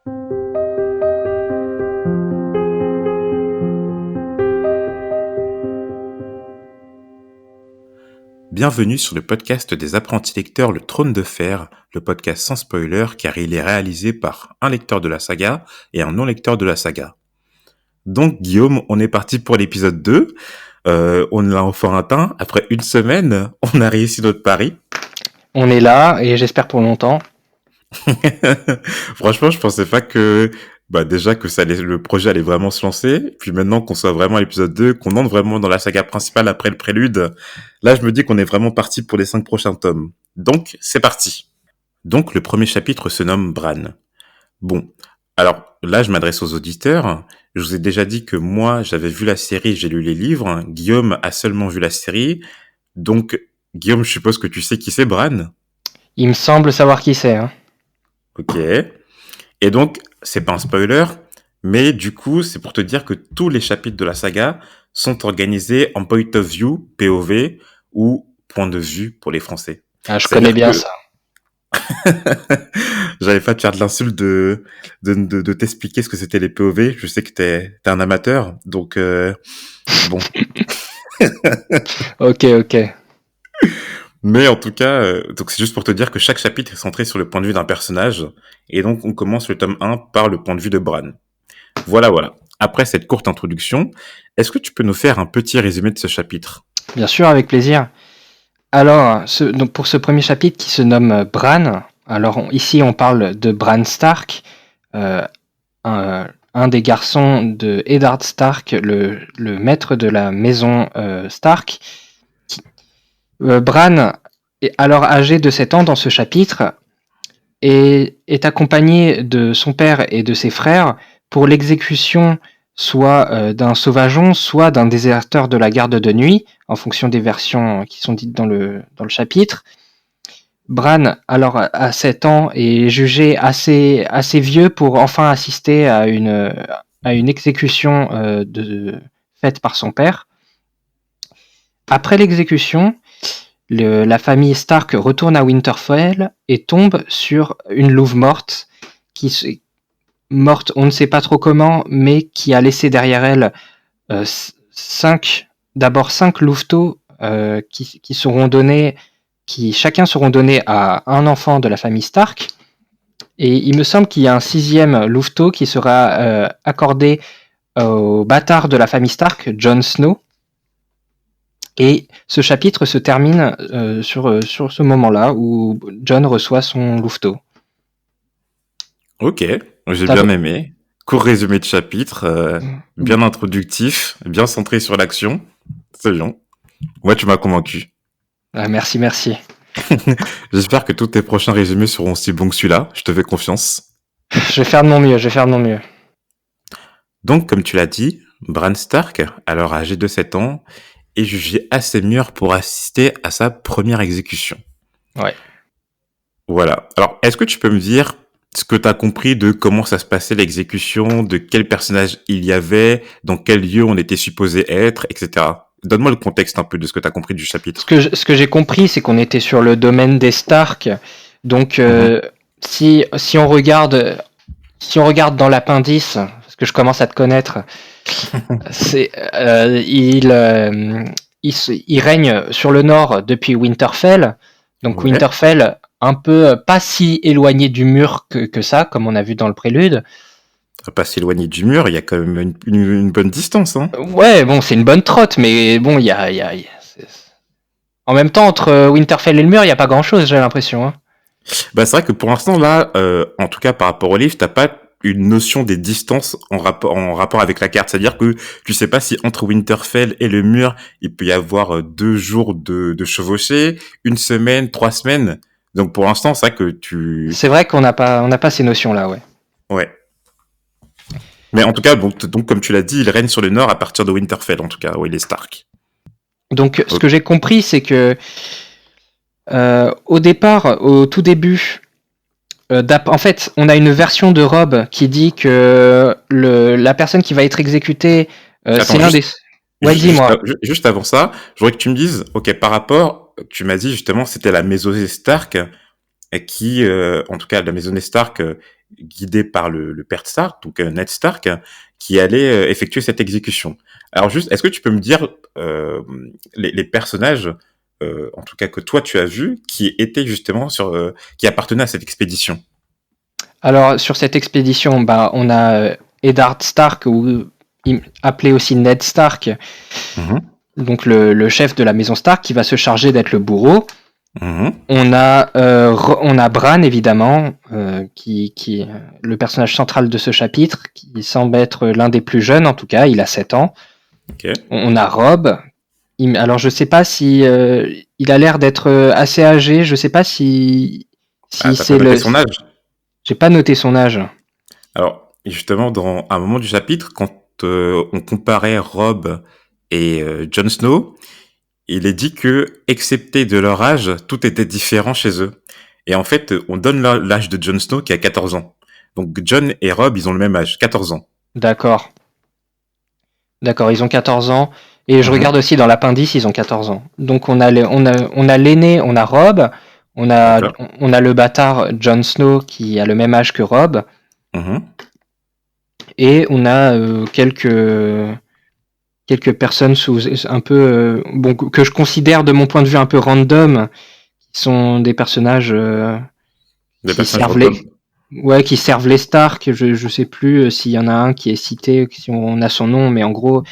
Bienvenue sur le podcast des apprentis lecteurs Le Trône de Fer, le podcast sans spoiler car il est réalisé par un lecteur de la saga et un non-lecteur de la saga. Donc Guillaume, on est parti pour l'épisode 2. On l'a enfin atteint. Après une semaine, on a réussi notre pari. On est là et j'espère pour longtemps. Franchement, je pensais pas que déjà que le projet allait vraiment se lancer. Puis maintenant qu'on soit vraiment à l'épisode 2, qu'on entre vraiment dans la saga principale après le prélude, là je me dis qu'on est vraiment parti pour les 5 prochains tomes. Donc c'est parti. Donc le premier chapitre se nomme Bran. Bon, alors là je m'adresse aux auditeurs. Je vous ai déjà dit que moi j'avais vu la série, j'ai lu les livres. Guillaume a seulement vu la série. Donc Guillaume, je suppose que tu sais qui c'est Bran. Il me semble savoir qui c'est. Ok. Et donc, c'est pas un spoiler, mais du coup, c'est pour te dire que tous les chapitres de la saga sont organisés en point of view, POV, ou point de vue pour les Français. Ah, je connais bien ça. J'allais pas te faire de l'insulte de t'expliquer ce que c'était les POV. Je sais que t'es un amateur, donc bon. Ok. Mais en tout cas, donc c'est juste pour te dire que chaque chapitre est centré sur le point de vue d'un personnage, et donc on commence le tome 1 par le point de vue de Bran. Voilà. Après cette courte introduction, est-ce que tu peux nous faire un petit résumé de ce chapitre ? Bien sûr, avec plaisir. Alors, donc pour ce premier chapitre qui se nomme Bran, alors ici on parle de Bran Stark, un des garçons de Eddard Stark, le maître de la maison Stark. Bran, alors âgé de 7 ans dans ce chapitre, est accompagné de son père et de ses frères pour l'exécution soit d'un sauvageon, soit d'un déserteur de la garde de nuit, en fonction des versions qui sont dites dans le chapitre. Bran, alors à 7 ans, est jugé assez vieux pour enfin assister à une exécution faite par son père. Après l'exécution, la famille Stark retourne à Winterfell et tombe sur une louve morte, morte on ne sait pas trop comment, mais qui a laissé derrière elle 5 louveteaux qui seront donnés, qui chacun seront donnés à un enfant de la famille Stark. Et il me semble qu'il y a un 6e louveteau qui sera accordé au bâtard de la famille Stark, Jon Snow. Et ce chapitre se termine sur ce moment-là où Jon reçoit son louveteau. Ok, j'ai bien aimé. Court résumé de chapitre, bien introductif, bien centré sur l'action. C'est bien. Moi, tu m'as convaincu. Ah, merci. J'espère que tous tes prochains résumés seront aussi bons que celui-là. Je te fais confiance. Je vais faire de mon mieux. Donc, comme tu l'as dit, Bran Stark, alors âgé de 7 ans, est jugé assez mûr pour assister à sa première exécution. Ouais. Voilà. Alors, est-ce que tu peux me dire ce que tu as compris de comment ça se passait l'exécution, de quel personnage il y avait, dans quel lieu on était supposé être, etc. Donne-moi le contexte un peu de ce que tu as compris du chapitre. Ce que j'ai compris, c'est qu'on était sur le domaine des Stark. Donc, si on regarde dans l'appendice, parce que je commence à te connaître, c'est il règne sur le nord depuis Winterfell. Donc ouais. Winterfell, un peu pas si éloigné du mur que ça, comme on a vu dans le prélude. Pas si éloigné du mur, il y a quand même une bonne distance. Hein. Ouais, bon, c'est une bonne trotte, mais bon, il y a... En même temps, entre Winterfell et le mur, il n'y a pas grand-chose, j'ai l'impression. Hein. Bah, c'est vrai que pour l'instant, là, en tout cas par rapport au livre, t'as pas une notion des distances en rapport avec la carte. C'est-à-dire que tu sais pas si entre Winterfell et le mur, il peut y avoir 2 jours de chevauchée, 1 semaine, 3 semaines. Donc pour l'instant, c'est vrai que C'est vrai qu'on n'a pas ces notions-là, ouais. Ouais. Mais en tout cas, donc comme tu l'as dit, il règne sur le nord à partir de Winterfell, en tout cas, où il est Stark. Donc ce que j'ai compris, c'est que au départ, au tout début, en fait, on a une version de Robb qui dit que la personne qui va être exécutée, c'est l'un des... Ouais, dis-moi. Juste avant ça, je voudrais que tu me dises, ok, par rapport, tu m'as dit justement, c'était la maison Stark qui, en tout cas, la maison Stark guidé par le père Stark, donc Ned Stark, qui allait effectuer cette exécution. Alors juste, est-ce que tu peux me dire les personnages, en tout cas que toi tu as vus, qui étaient justement qui appartenaient à cette expédition? Alors, sur cette expédition, bah, on a Eddard Stark, appelé aussi Ned Stark, Mhm. donc le chef de la maison Stark, qui va se charger d'être le bourreau. Mhm. On a Bran, évidemment, qui est le personnage central de ce chapitre, qui semble être l'un des plus jeunes, en tout cas, il a 7 ans. Ok. On a Robb. Alors, je sais pas si il a l'air d'être assez âgé. Je sais pas Ah, si t'as pas c'est noté le. son âge? J'ai pas noté son âge. Alors, justement, dans un moment du chapitre, quand on comparait Robb et Jon Snow, il est dit que, excepté de leur âge, tout était différent chez eux. Et en fait, on donne l'âge de Jon Snow qui a 14 ans. Donc Jon et Robb, ils ont le même âge, 14 ans. D'accord. D'accord, ils ont 14 ans. Et je Mhm. regarde aussi dans l'appendice, ils ont 14 ans. Donc on a l'aîné, on a Robb, D'accord. on a le bâtard Jon Snow qui a le même âge que Robb, Mhm. et on a quelques personnes un peu bon, que je considère de mon point de vue un peu random, qui sont des personnages Des qui personnages servent random. qui servent les Stark. Je sais plus s'il y en a un qui est cité, si on a son nom, mais en gros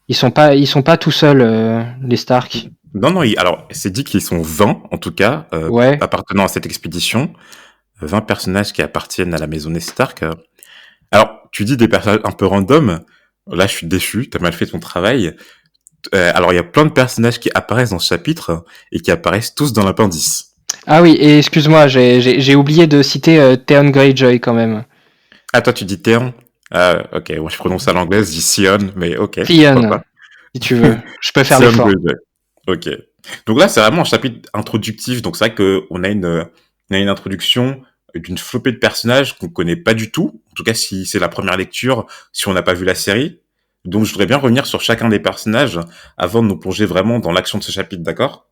ils sont pas tout seuls, les Stark. Non, non, alors, c'est dit qu'ils sont 20, en tout cas, Ouais. appartenant à cette expédition. 20 personnages qui appartiennent à la maison des Stark. Alors, tu dis des personnages un peu random. Là, je suis déçu, t'as mal fait ton travail. Alors, il y a plein de personnages qui apparaissent dans ce chapitre et qui apparaissent tous dans l'appendice. Ah oui, et excuse-moi, j'ai oublié de citer Theon Greyjoy quand même. Ah, toi, tu dis Théon? Ah, ok, moi, je prononce à l'anglaise, je dis Sion, mais ok, pourquoi Theon, pas. si tu veux. Je peux faire Sion l'effort. Greyjoy. Ok. Donc là, c'est vraiment un chapitre introductif. Donc c'est vrai qu'on a une introduction d'une flopée de personnages qu'on connaît pas du tout. En tout cas, si c'est la première lecture, si on n'a pas vu la série. Donc je voudrais bien revenir sur chacun des personnages avant de nous plonger vraiment dans l'action de ce chapitre, d'accord?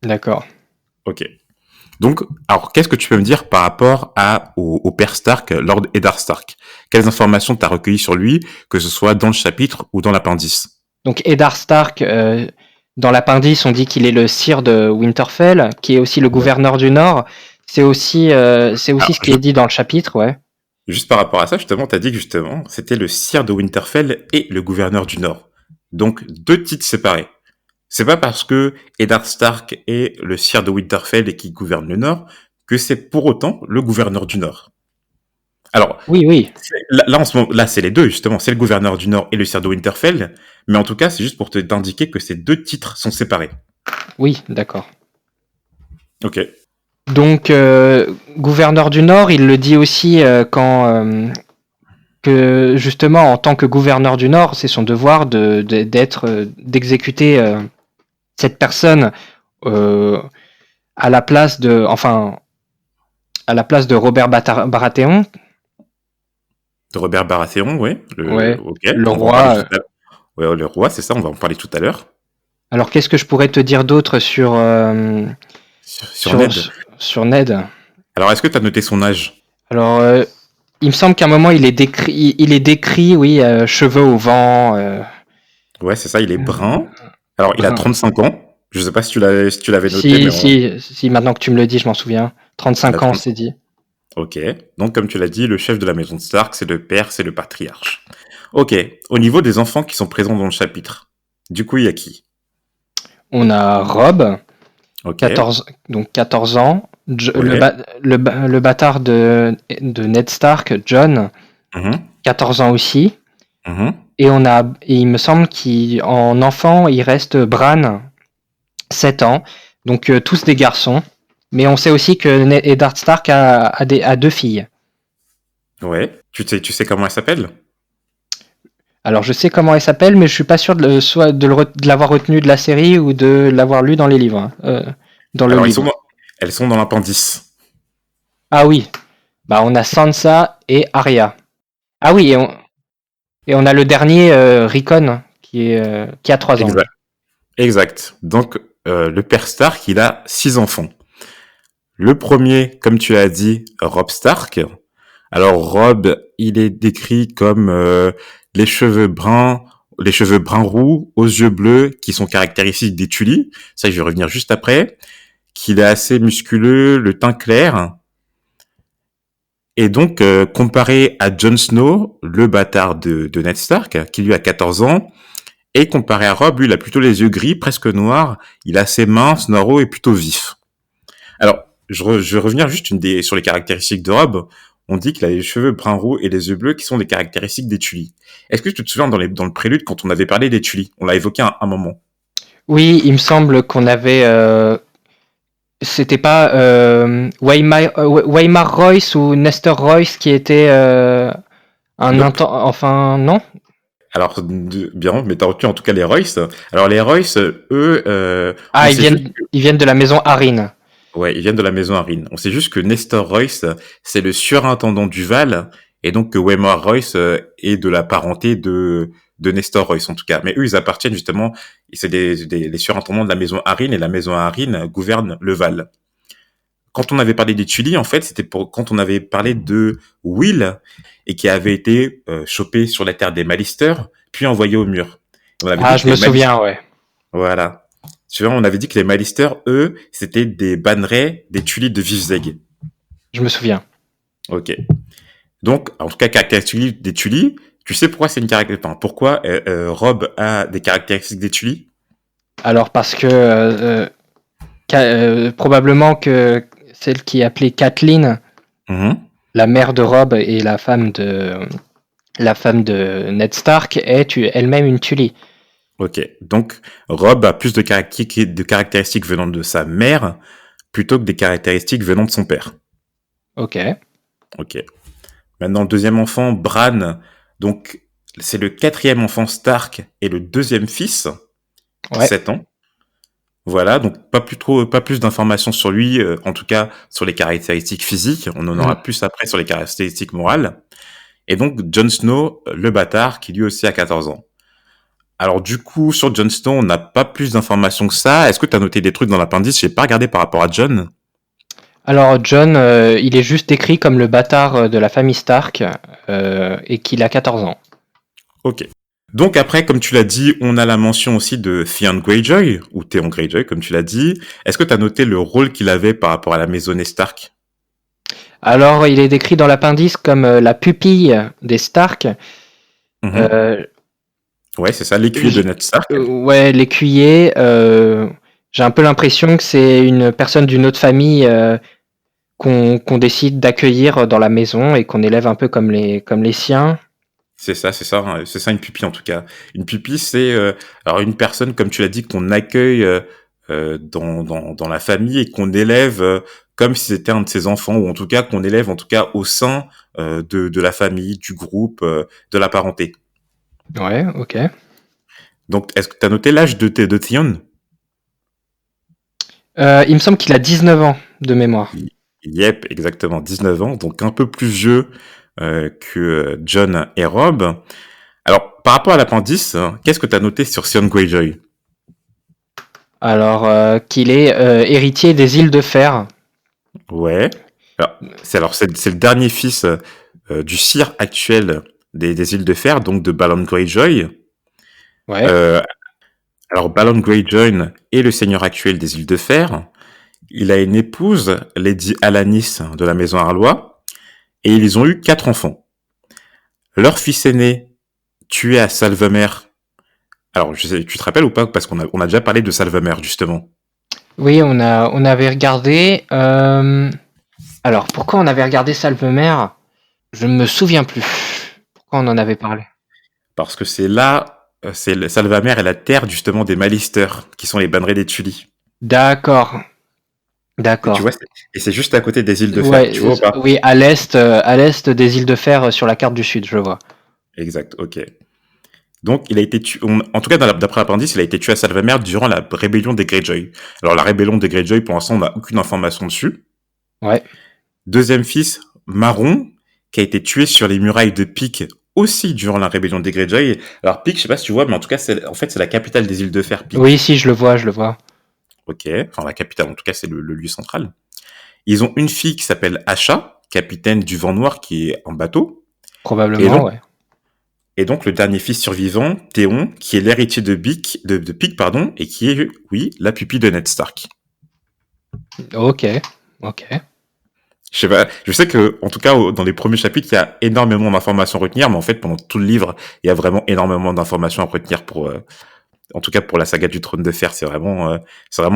D'accord. Ok. Donc, alors, qu'est-ce que tu peux me dire par rapport au père Stark, Lord Eddard Stark? Quelles informations t'as recueillies sur lui, que ce soit dans le chapitre ou dans l'appendice? Donc Eddard Stark, dans l'appendice, on dit qu'il est le sire de Winterfell, qui est aussi le Ouais. gouverneur du Nord. C'est aussi Alors, ce qui est dit dans le chapitre, ouais. juste par rapport à ça, justement, t'as dit que justement, c'était le sire de Winterfell et le gouverneur du Nord. Donc, deux titres séparés. C'est pas parce que Eddard Stark est le sire de Winterfell et qui gouverne le Nord que c'est pour autant le gouverneur du Nord. Alors, Oui, oui, là en ce moment, là, c'est les deux, justement. C'est le gouverneur du Nord et le sire de Winterfell. Mais en tout cas, c'est juste pour t'indiquer que ces deux titres sont séparés. oui, d'accord. Ok. Donc, gouverneur du Nord, il le dit aussi que justement, en tant que gouverneur du Nord, c'est son devoir d'exécuter cette personne euh, à la place de Robert Baratheon, De Robert Baratheon, oui. ouais, Ok. le On va en parler roi. tout à l'heure. Ouais, le roi, c'est ça, on va en parler tout à l'heure. Alors, qu'est-ce que je pourrais te dire d'autre sur, Sur sur, Ned. sur Ned? Alors, est-ce que tu as noté son âge? Alors, il me semble qu'à un moment, il est décrit, oui, cheveux au vent, Ouais, c'est ça, il est brun. Alors, il a brun. 35 ans. Je sais pas si tu l'avais noté, mais Si, si, si, maintenant que tu me le dis, je m'en souviens. il a 35 ans, 30. c'est dit. Ok. Donc, comme tu l'as dit, le chef de la maison de Stark, c'est le père, c'est le patriarche. Ok. Au niveau des enfants qui sont présents dans le chapitre, du coup, il y a qui? On a Rob, Ok. 14 ans. Ouais. Le bâtard de Ned Stark, John, Mhm. 14 ans aussi. Mhm. Et il me semble qu'en enfant, il reste Bran, 7 ans. Donc tous des garçons. Mais on sait aussi que Eddard Stark a deux filles. Ouais. Tu sais comment elle s'appelle? Alors je sais comment elle s'appelle, mais je suis pas sûr soit de l'avoir retenu de la série ou de l'avoir lu dans les livres, hein, dans le Alors, livre. elles sont dans l'appendice. Ah oui, bah on a Sansa et Arya. Ah oui, et on a le dernier, Rickon, qui a 3 ans, lui. Exact. Exact. Donc, le père Stark, il a 6 enfants. Le premier, comme tu as dit, Robb Stark. Alors Rob, il est décrit comme les cheveux bruns, les cheveux brun roux, aux yeux bleus, qui sont caractéristiques des Tully. Ça, je vais revenir juste après. Qu'il est assez musculeux, le teint clair. Et donc, comparé à Jon Snow, le bâtard de Ned Stark, qui lui a 14 ans, et comparé à Rob, lui, il a plutôt les yeux gris, presque noirs. Il est assez mince, noirot et plutôt vif. Alors, je vais revenir juste sur les caractéristiques de Rob. On dit qu'il a les cheveux brun roux et les yeux bleus qui sont des caractéristiques des Tully. Est-ce que tu te souviens dans le prélude quand on avait parlé des Tully? On l'a évoqué à un moment. Oui, il me semble qu'on avait. C'était pas Weimar Royce ou Nestor Royce qui était Nope. Enfin, non? Alors, bien, mais t'as retenu en tout cas les Royce. Alors, les Royce, eux, on Ah, sait juste ils viennent de la maison Harine. ouais, ils viennent de la maison Harine. On sait juste que Nestor Royce, c'est le surintendant du Val, et donc que Waymar Royce est de la parenté de Nestor Royce, en tout cas. Mais eux, ils appartiennent justement, c'est les surintendants de la maison Harine, et la maison Harine gouverne le Val. Quand on avait parlé des Tully, en fait, c'était quand on avait parlé de Will, et qui avait été chopé sur la terre des Malisters, puis envoyé au mur. On avait dit Ah, que je me souviens, ouais. voilà. Tu vois, on avait dit que les Malisters, eux, c'était des bannerets des Tully de Vivzeg. Je me souviens. Ok. Donc, en tout cas, caractéristique des Tully, tu sais pourquoi c'est une caractéristique, enfin, pourquoi Rob a des caractéristiques des Tully? Alors, parce que probablement que celle qui est appelée Kathleen, Mhm. la mère de Rob et la femme de Ned Stark, est elle-même une Tully. Ok. Donc, Rob a plus de caractéristiques venant de sa mère plutôt que des caractéristiques venant de son père. Ok. Ok. Maintenant, le deuxième enfant, Bran, donc, c'est le quatrième enfant Stark et le deuxième fils, Ouais. 7 ans. Voilà, donc pas plus d'informations sur lui, en tout cas sur les caractéristiques physiques. On en Mm. aura plus après sur les caractéristiques morales. Et donc Jon Snow, le bâtard, qui lui aussi a 14 ans. Alors du coup, sur Jon Snow, on n'a pas plus d'informations que ça. Est-ce que tu as noté des trucs dans l'appendice? J'ai pas regardé par rapport à Jon. Alors, John, il est juste décrit comme le bâtard de la famille Stark et qu'il a 14 ans. Ok. Donc après, comme tu l'as dit, on a la mention aussi de Theon Greyjoy, ou Theon Greyjoy, comme tu l'as dit. Est-ce que tu as noté le rôle qu'il avait par rapport à la maisonnée Stark? Alors, il est décrit dans l'appendice comme la pupille des Stark. Mhm. Euh, Ouais, c'est ça, l'écuyer de Ned Stark. ouais, l'écuyer. J'ai un peu l'impression que c'est une personne d'une autre famille qu'on décide d'accueillir dans la maison et qu'on élève un peu comme les siens. C'est ça une pupille en tout cas. Une pupille, c'est alors une personne, comme tu l'as dit, qu'on accueille dans la famille et qu'on élève comme si c'était un de ses enfants, ou en tout cas qu'on élève en tout cas au sein de la famille, du groupe, de la parenté. Ouais, ok. Donc, est-ce que tu as noté l'âge de Theon? Il me semble qu'il a 19 ans de mémoire. Yep, exactement, 19 ans, donc un peu plus vieux que John et Rob. Alors, par rapport à l'appendice, hein, qu'est-ce que tu as noté sur Theon Greyjoy? Alors, qu'il est héritier des îles de Fer. Ouais. C'est le dernier fils du sire actuel des îles de Fer, donc de Balon Greyjoy. Ouais. Euh, alors Balon Greyjoy est le seigneur actuel des îles de Fer. Il a une épouse, Lady Alanis de la maison Arlois, et ils ont eu 4 enfants. Leur fils aîné, tué à Salvemer. Alors, tu te rappelles ou pas? Parce on a déjà parlé de Salvemer, justement. Oui, on avait regardé. Alors, pourquoi on avait regardé Salvemer? Je ne me souviens plus. Pourquoi on en avait parlé? Parce que c'est là, Salvemer est la terre, justement, des Malisters, qui sont les bannerets des Tully. D'accord, Et tu d'accord. vois, et c'est juste à côté des îles de Fer. Ouais, Tu vois ou pas? oui, à l'est des îles de Fer sur la carte du Sud, je vois. Exact, ok. Donc, il a été tué, en tout cas, d'après l'appendice, il a été tué à Salvamer durant la rébellion des Greyjoy. Alors, la rébellion des Greyjoy, pour l'instant, on n'a aucune information dessus. Ouais. Deuxième fils, Marron, qui a été tué sur les murailles de Pique, aussi durant la rébellion des Greyjoy. Alors, Pique, je sais pas si tu vois, mais en tout cas, en fait, c'est la capitale des îles de Fer, Oui, Pique. si, je le vois, je le vois. Ok. Enfin, la capitale, en tout cas, c'est le lieu central. Ils ont une fille qui s'appelle Asha, capitaine du Vent Noir qui est en bateau. Et Probablement, donc, ouais. et donc le dernier fils survivant, Théon, qui est l'héritier de Pike, pardon, et qui est, oui, la pupille de Ned Stark. Ok, ok. Je sais pas, je sais que, en tout cas, dans les premiers chapitres, il y a énormément d'informations à retenir, mais en fait, pendant tout le livre, il y a vraiment énormément d'informations à retenir en tout cas, pour la saga du Trône de Fer. C'est vraiment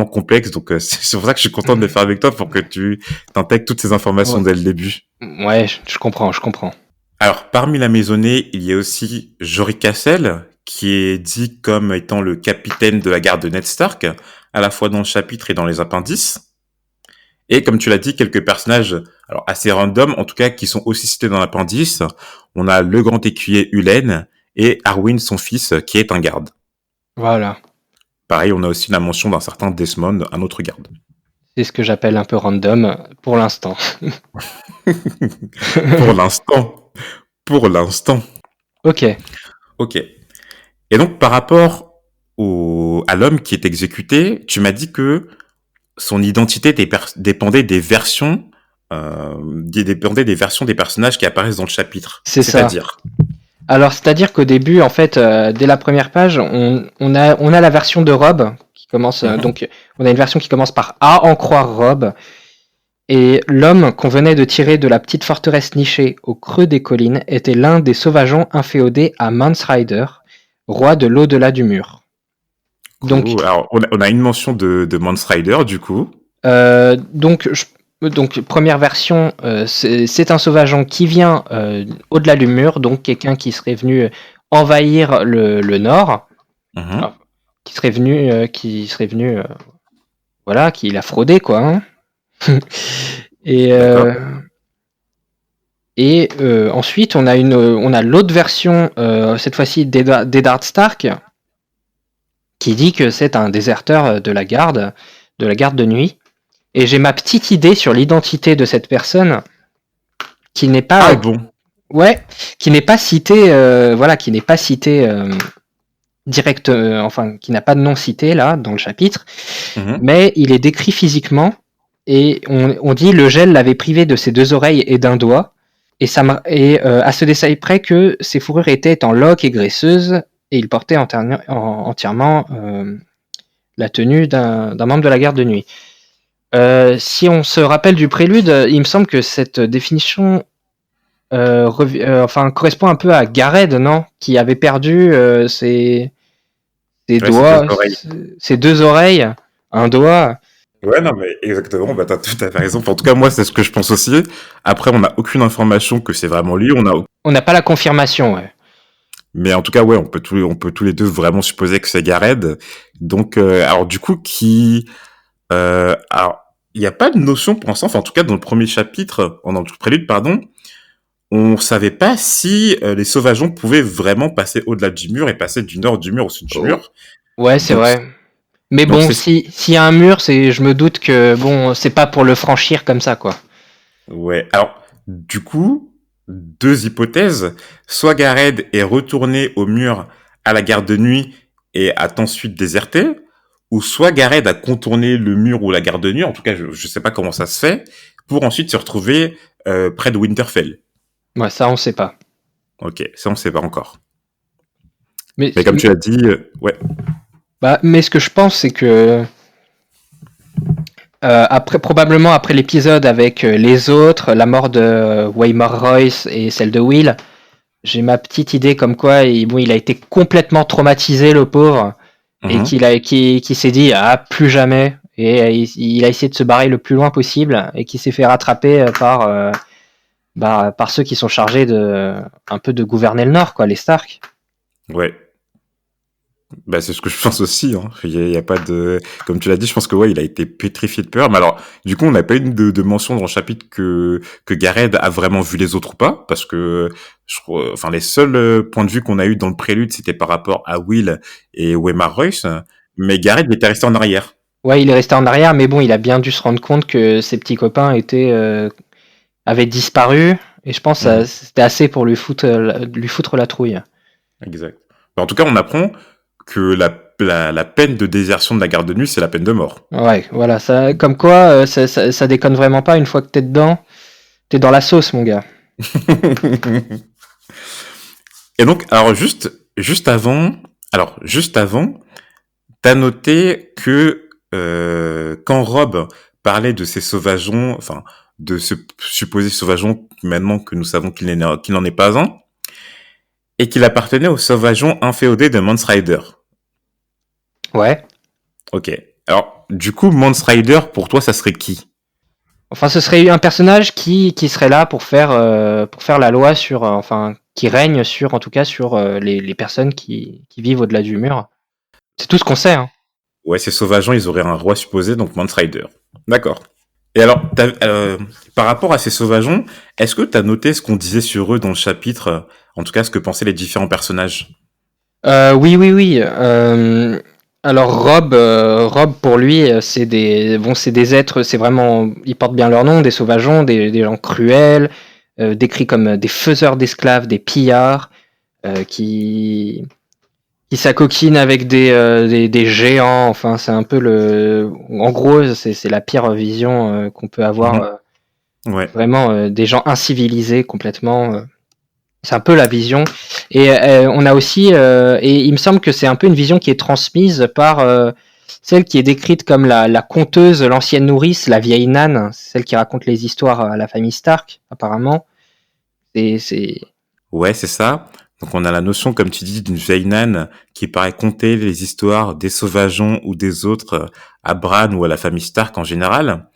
complexe, donc c'est pour ça que je suis content de le faire avec toi, pour que tu t'intègres toutes ces informations Ouais, dès le début. ouais, je comprends, je comprends. Alors, parmi la maisonnée, il y a aussi Jory Cassel, qui est dit comme étant le capitaine de la garde de Ned Stark, à la fois dans le chapitre et dans les appendices. Et comme tu l'as dit, quelques personnages, alors assez random, en tout cas, qui sont aussi cités dans l'appendice. On a le grand écuyer Ulen et Arwyn, son fils, qui est un garde. Voilà. Pareil, on a aussi la mention d'un certain Desmond, un autre garde. C'est ce que j'appelle un peu random pour l'instant. Pour l'instant. Pour l'instant. Ok. Ok. Et donc, par rapport à l'homme qui est exécuté, tu m'as dit que son identité dépendait des versions, dépendait des versions des personnages qui apparaissent dans le chapitre. C'est ça. C'est-à-dire. Alors, c'est-à-dire qu'au début, en fait, dès la première page, on a la version de Rob qui commence. Donc, on a une version qui commence par A, en croire Rob. Et l'homme qu'on venait de tirer de la petite forteresse nichée au creux des collines était l'un des sauvageons inféodés à Mance Rider, roi de l'au-delà du mur. Donc, Cool. Alors, on a une mention de Mance Rider, du coup. donc, première version, c'est un sauvageon qui vient au-delà du mur, donc quelqu'un qui serait venu envahir le nord, Mhm. qui serait venu, voilà, qui l'a fraudé, quoi. Hein. Et D'accord. Ensuite, on a l'autre version, cette fois-ci d'Eddard Stark, qui dit que c'est un déserteur de la garde de nuit. Et j'ai ma petite idée sur l'identité de cette personne, qui n'est pas, Ah bon. ouais, qui n'est pas citée, voilà, qui n'est pas citée direct, enfin, qui n'a pas de nom cité là dans le chapitre, Mhm. mais il est décrit physiquement. Et on dit le gel l'avait privé de ses 2 oreilles et d'un doigt. Et à ce détail près que ses fourrures étaient en loques et graisseuses, et il portait entièrement la tenue d'un membre de la garde de nuit. Si on se rappelle du prélude, il me semble que cette définition correspond un peu à Gareth, non? Qui avait perdu ses Ouais, c'est deux doigts, oreilles. ses 2 oreilles, un doigt. Ouais, non, mais exactement, bah, t'as tout à fait raison. Enfin, en tout cas, moi, c'est ce que je pense aussi. Après, on n'a aucune information que c'est vraiment lui. On n'a pas la confirmation, ouais. Mais en tout cas, ouais, on peut tous les deux vraiment supposer que c'est Gareth. Donc, alors, du coup, alors, il n'y a pas de notion pour l'instant. Enfin, en tout cas, dans le premier chapitre, dans le prélude, pardon, on savait pas si les sauvageons pouvaient vraiment passer au-delà du mur et passer du nord du mur au sud du Oh. mur. Ouais, c'est Donc, vrai. Mais donc bon, c'est, s'il y a un mur, je me doute que bon, c'est pas pour le franchir comme ça, quoi. ouais. Alors, du coup, deux hypothèses. Soit Gareth est retourné au mur à la garde de nuit et a ensuite déserté, ou soit Gareth a contourné le mur ou la garde de nuit, en tout cas, je sais pas comment ça se fait, pour ensuite se retrouver près de Winterfell. Ouais, ça, on sait pas. Ok, ça on sait pas encore. Mais, Mais comme tu l'as dit, ouais. mais ce que je pense, c'est que probablement après l'épisode avec les autres, la mort de Waymar Royce et celle de Will, j'ai ma petite idée comme quoi il a été complètement traumatisé, le pauvre, et Mhm. qui s'est dit ah plus jamais, et il a essayé de se barrer le plus loin possible et qui s'est fait rattraper par ceux qui sont chargés un peu de gouverner le Nord, quoi, les Stark. Ouais. Bah, c'est ce que je pense aussi, hein. Il y a pas de, comme tu l'as dit, je pense que ouais, il a été pétrifié de peur. Mais alors, du coup, on n'a pas eu de mention dans le chapitre que Gareth a vraiment vu les autres ou pas, parce que enfin, les seuls points de vue qu'on a eu dans le prélude, c'était par rapport à Will et Waymar Royce. Mais Gareth, il était resté en arrière. Ouais, il est resté en arrière, mais bon, il a bien dû se rendre compte que ses petits copains avaient disparu, et je pense que Mhm. c'était assez pour lui foutre la trouille. Exact. En tout cas, on apprend que la peine de désertion de la garde de nuit, c'est la peine de mort. Ouais, voilà, ça, comme quoi, ça déconne vraiment pas une fois que t'es dedans. T'es dans la sauce, mon gars. Et donc, alors juste avant, t'as noté que quand Rob parlait de ces sauvageons, enfin de ce supposé sauvageon, maintenant que nous savons qu'il n'en est pas un, et qu'il appartenait au sauvageon inféodé de Mance Rider. Ouais. Ok. Alors, du coup, Mance Rider, pour toi, ça serait qui? Enfin, ce serait un personnage qui serait là pour faire la loi sur, enfin, qui règne sur, en tout cas, sur les personnes qui vivent au-delà du mur. C'est tout ce qu'on sait, hein. Ouais, ces sauvageons, ils auraient un roi supposé, donc Mance Rider. D'accord. Et alors, par rapport à ces sauvageons, est-ce que t'as noté ce qu'on disait sur eux dans le chapitre, en tout cas ce que pensaient les différents personnages? Oui, oui, oui. Alors Rob pour lui, c'est des êtres, c'est vraiment, ils portent bien leur nom, des sauvageons, des gens cruels, décrits comme des faiseurs d'esclaves, des pillards, euh, qui qui s'acoquinent avec des géants. Enfin, c'est un peu en gros, c'est la pire vision qu'on peut avoir. Mhm. Ouais. Vraiment des gens incivilisés complètement. C'est un peu la vision. Et on a aussi, et il me semble que c'est un peu une vision qui est transmise par celle qui est décrite comme la conteuse, l'ancienne nourrice, la vieille Nan, celle qui raconte les histoires à la famille Stark, apparemment. C'est... Ouais, c'est ça. Donc on a la notion, comme tu dis, d'une vieille nane qui paraît conter les histoires des sauvageons ou des autres à Bran ou à la famille Stark en général.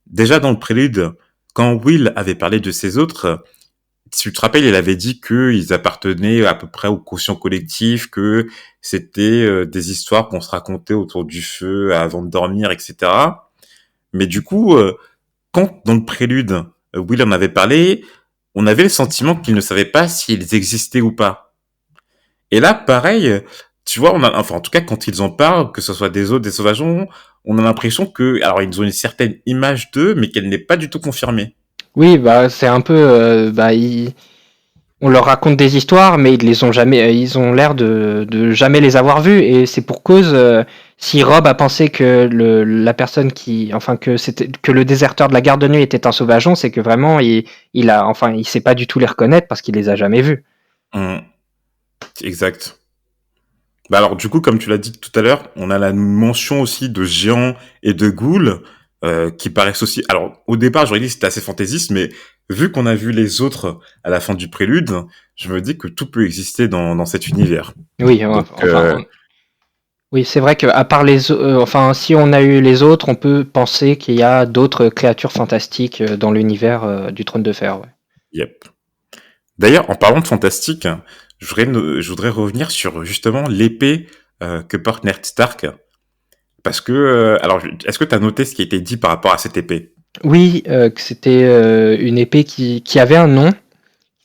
Déjà dans le prélude, quand Will avait parlé de ces autres, si tu te rappelles, il avait dit qu'ils appartenaient à peu près au quotient collectif, que c'était des histoires qu'on se racontait autour du feu avant de dormir, etc. Mais du coup, quand dans le prélude, Will en avait parlé, on avait le sentiment qu'il ne savait pas s'ils existaient ou pas. Et là, pareil, tu vois, enfin, en tout cas, quand ils en parlent, que ce soit des autres, des sauvageons, on a l'impression que, alors, ils ont une certaine image d'eux, mais qu'elle n'est pas du tout confirmée. Oui, bah c'est un peu, on leur raconte des histoires, mais ils les ont jamais, ils ont l'air de jamais les avoir vues, et c'est pour cause. Si Rob a pensé que la personne enfin que le déserteur de la garde de nuit était un sauvageon, c'est que vraiment il sait pas du tout les reconnaître parce qu'il les a jamais vus. Hum, exact. Bah alors, du coup, comme tu l'as dit tout à l'heure, on a la mention aussi de géants et de ghouls, qui paraissent aussi. Alors, au départ, j'aurais dit que c'était assez fantaisiste, mais vu qu'on a vu les autres à la fin du prélude, je me dis que tout peut exister dans cet univers. Oui, Donc, oui, c'est vrai que à part enfin si on a eu les autres, on peut penser qu'il y a d'autres créatures fantastiques dans l'univers du Trône de Fer. Ouais. yep. D'ailleurs, en parlant de fantastique, je voudrais revenir sur justement l'épée que porte Ned Stark. Parce que, alors, est-ce que tu as noté ce qui a été dit par rapport à cette épée? Oui, que c'était une épée qui avait un nom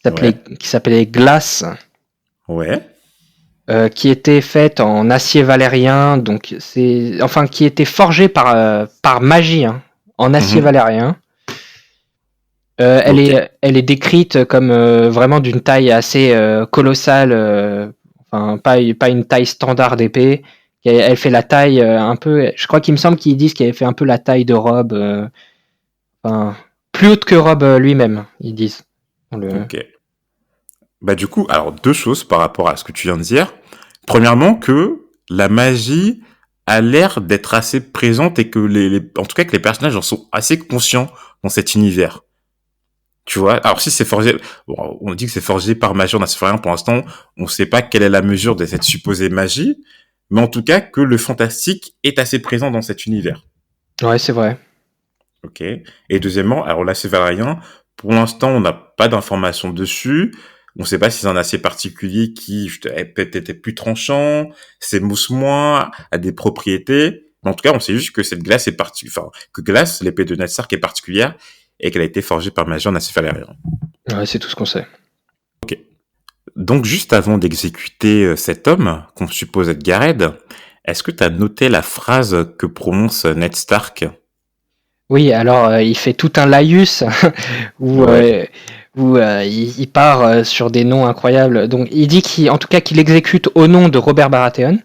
Ouais, qui s'appelait Glace, ouais. qui était faite en acier valérien, donc c'est enfin qui était forgée par magie, hein, en acier Mhm. valérien. Ok. Elle est décrite comme vraiment d'une taille assez colossale, enfin pas une taille standard d'épée. Elle fait la taille un peu. Je crois qu'il me semble qu'ils disent qu'elle fait un peu la taille de Rob, enfin plus haute que Rob lui-même, ils disent. Ok. Bah du coup, alors deux choses par rapport à ce que tu viens de dire. Premièrement, que la magie a l'air d'être assez présente et que en tout cas que les personnages en sont assez conscients dans cet univers. Tu vois, alors si c'est forgé, bon, on dit que c'est forgé par magie, on a fait rien pour l'instant, on ne sait pas quelle est la mesure de cette supposée magie, mais en tout cas que le fantastique est assez présent dans cet univers. Ouais, c'est vrai. Ok. Et deuxièmement, alors là c'est Valérien, pour l'instant on n'a pas d'informations dessus, on ne sait pas si c'est un acier particulier qui peut-être était plus tranchant, s'émousse moins, a des propriétés, mais en tout cas on sait juste que cette glace est enfin que glace, l'épée de Ned Stark est particulière et qu'elle a été forgée par magie en acier Valérien. Ouais, c'est tout ce qu'on sait. Donc juste avant d'exécuter cet homme, qu'on suppose être Gareth, est-ce que tu as noté la phrase que prononce Ned Stark? Oui, alors il fait tout un laïus où, Ouais. il part sur des noms incroyables. Donc il dit en tout cas qu'il exécute au nom de Robert Baratheon.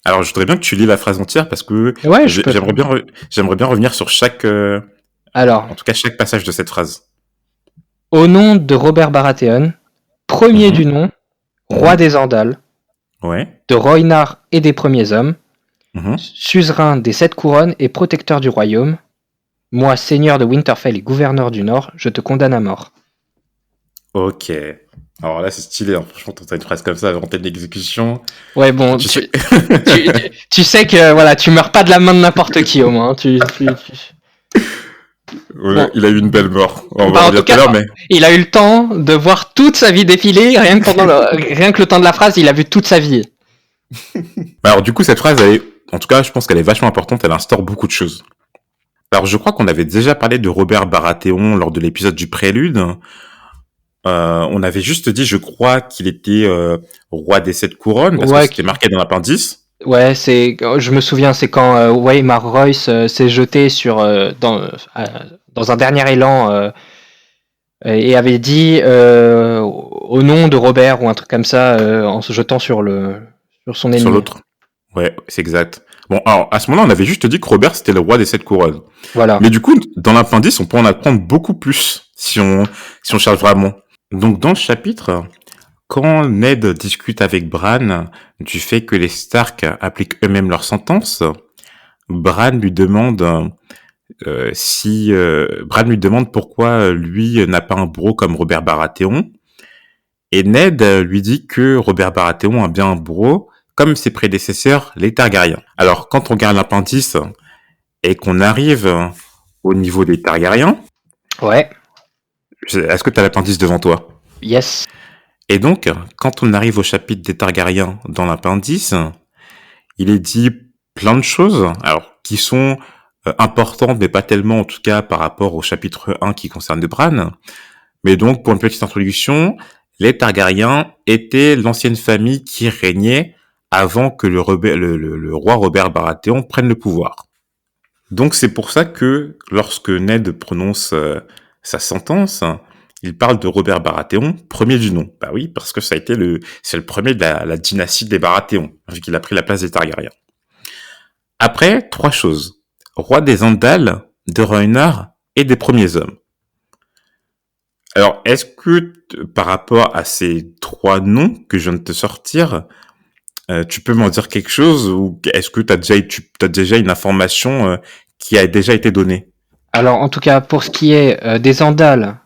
Alors je voudrais bien que tu lis la phrase entière parce que Ouais, je peux. j'aimerais bien revenir sur chaque, Alors, en tout cas chaque passage de cette phrase. Au nom de Robert Baratheon, premier Mhm. du nom, roi Mhm. des Andals, Ouais. de Rhoynar et des premiers hommes, Mhm. suzerain des 7 couronnes et protecteur du royaume, moi, seigneur de Winterfell et gouverneur du Nord, je te condamne à mort. Ok. Alors là, c'est stylé, hein. Franchement, t'as une phrase comme ça, inventer de l'exécution. Ouais, bon, Tu sais. tu sais que voilà, tu meurs pas de la main de n'importe qui au moins, hein. Ouais, Bon, il a eu une belle mort. On va bah, en en tout dire tout à cas, l'heure, mais. il a eu le temps de voir toute sa vie défiler, rien que le temps de la phrase, il a vu toute sa vie. Alors, du coup, cette phrase, en tout cas, je pense qu'elle est vachement importante. Elle instaure beaucoup de choses. Alors, je crois qu'on avait déjà parlé de Robert Baratheon lors de l'épisode du Prélude. On avait juste dit, je crois, qu'il était roi des 7 couronnes, parce que Ouais, c'était marqué dans l'appendice. ouais, je me souviens, c'est quand Waymar Royce s'est jeté dans un dernier élan et avait dit au nom de Robert ou un truc comme ça en se jetant sur son Sur ennemi. l'autre. Ouais, c'est exact. Bon, alors, à ce moment-là, on avait juste dit que Robert, c'était le roi des 7 couronnes. Voilà. Mais du coup, dans l'appendice, on peut en apprendre beaucoup plus si on cherche vraiment. Donc, dans le chapitre, quand Ned discute avec Bran du fait que les Stark appliquent eux-mêmes leur sentence, Bran lui demande Bran lui demande pourquoi lui n'a pas un bro comme Robert Baratheon, et Ned lui dit que Robert Baratheon a bien un bro comme ses prédécesseurs, les Targaryens. Alors, quand on regarde l'appendice et qu'on arrive au niveau des Targaryens, Ouais. est-ce que tu as l'appendice devant toi? Yes. Et donc, quand on arrive au chapitre des Targaryens dans l'appendice, il est dit plein de choses, alors qui sont importantes, mais pas tellement en tout cas par rapport au chapitre 1 qui concerne Bran. Mais donc, pour une petite introduction, les Targaryens étaient l'ancienne famille qui régnait avant que le roi Robert Baratheon prenne le pouvoir. Donc c'est pour ça que lorsque Ned prononce sa sentence, il parle de Robert Baratheon, premier du nom. Bah oui, parce que c'est le premier de la dynastie des Baratheon, vu qu'il a pris la place des Targaryens. Après, 3 choses. Roi des Andals, de Rhoynar et des premiers hommes. Alors, est-ce que par rapport à ces 3 noms que je viens de te sortir, tu peux m'en dire quelque chose ou est-ce que t'as déjà une information qui a déjà été donnée? Alors, en tout cas, pour ce qui est des Andals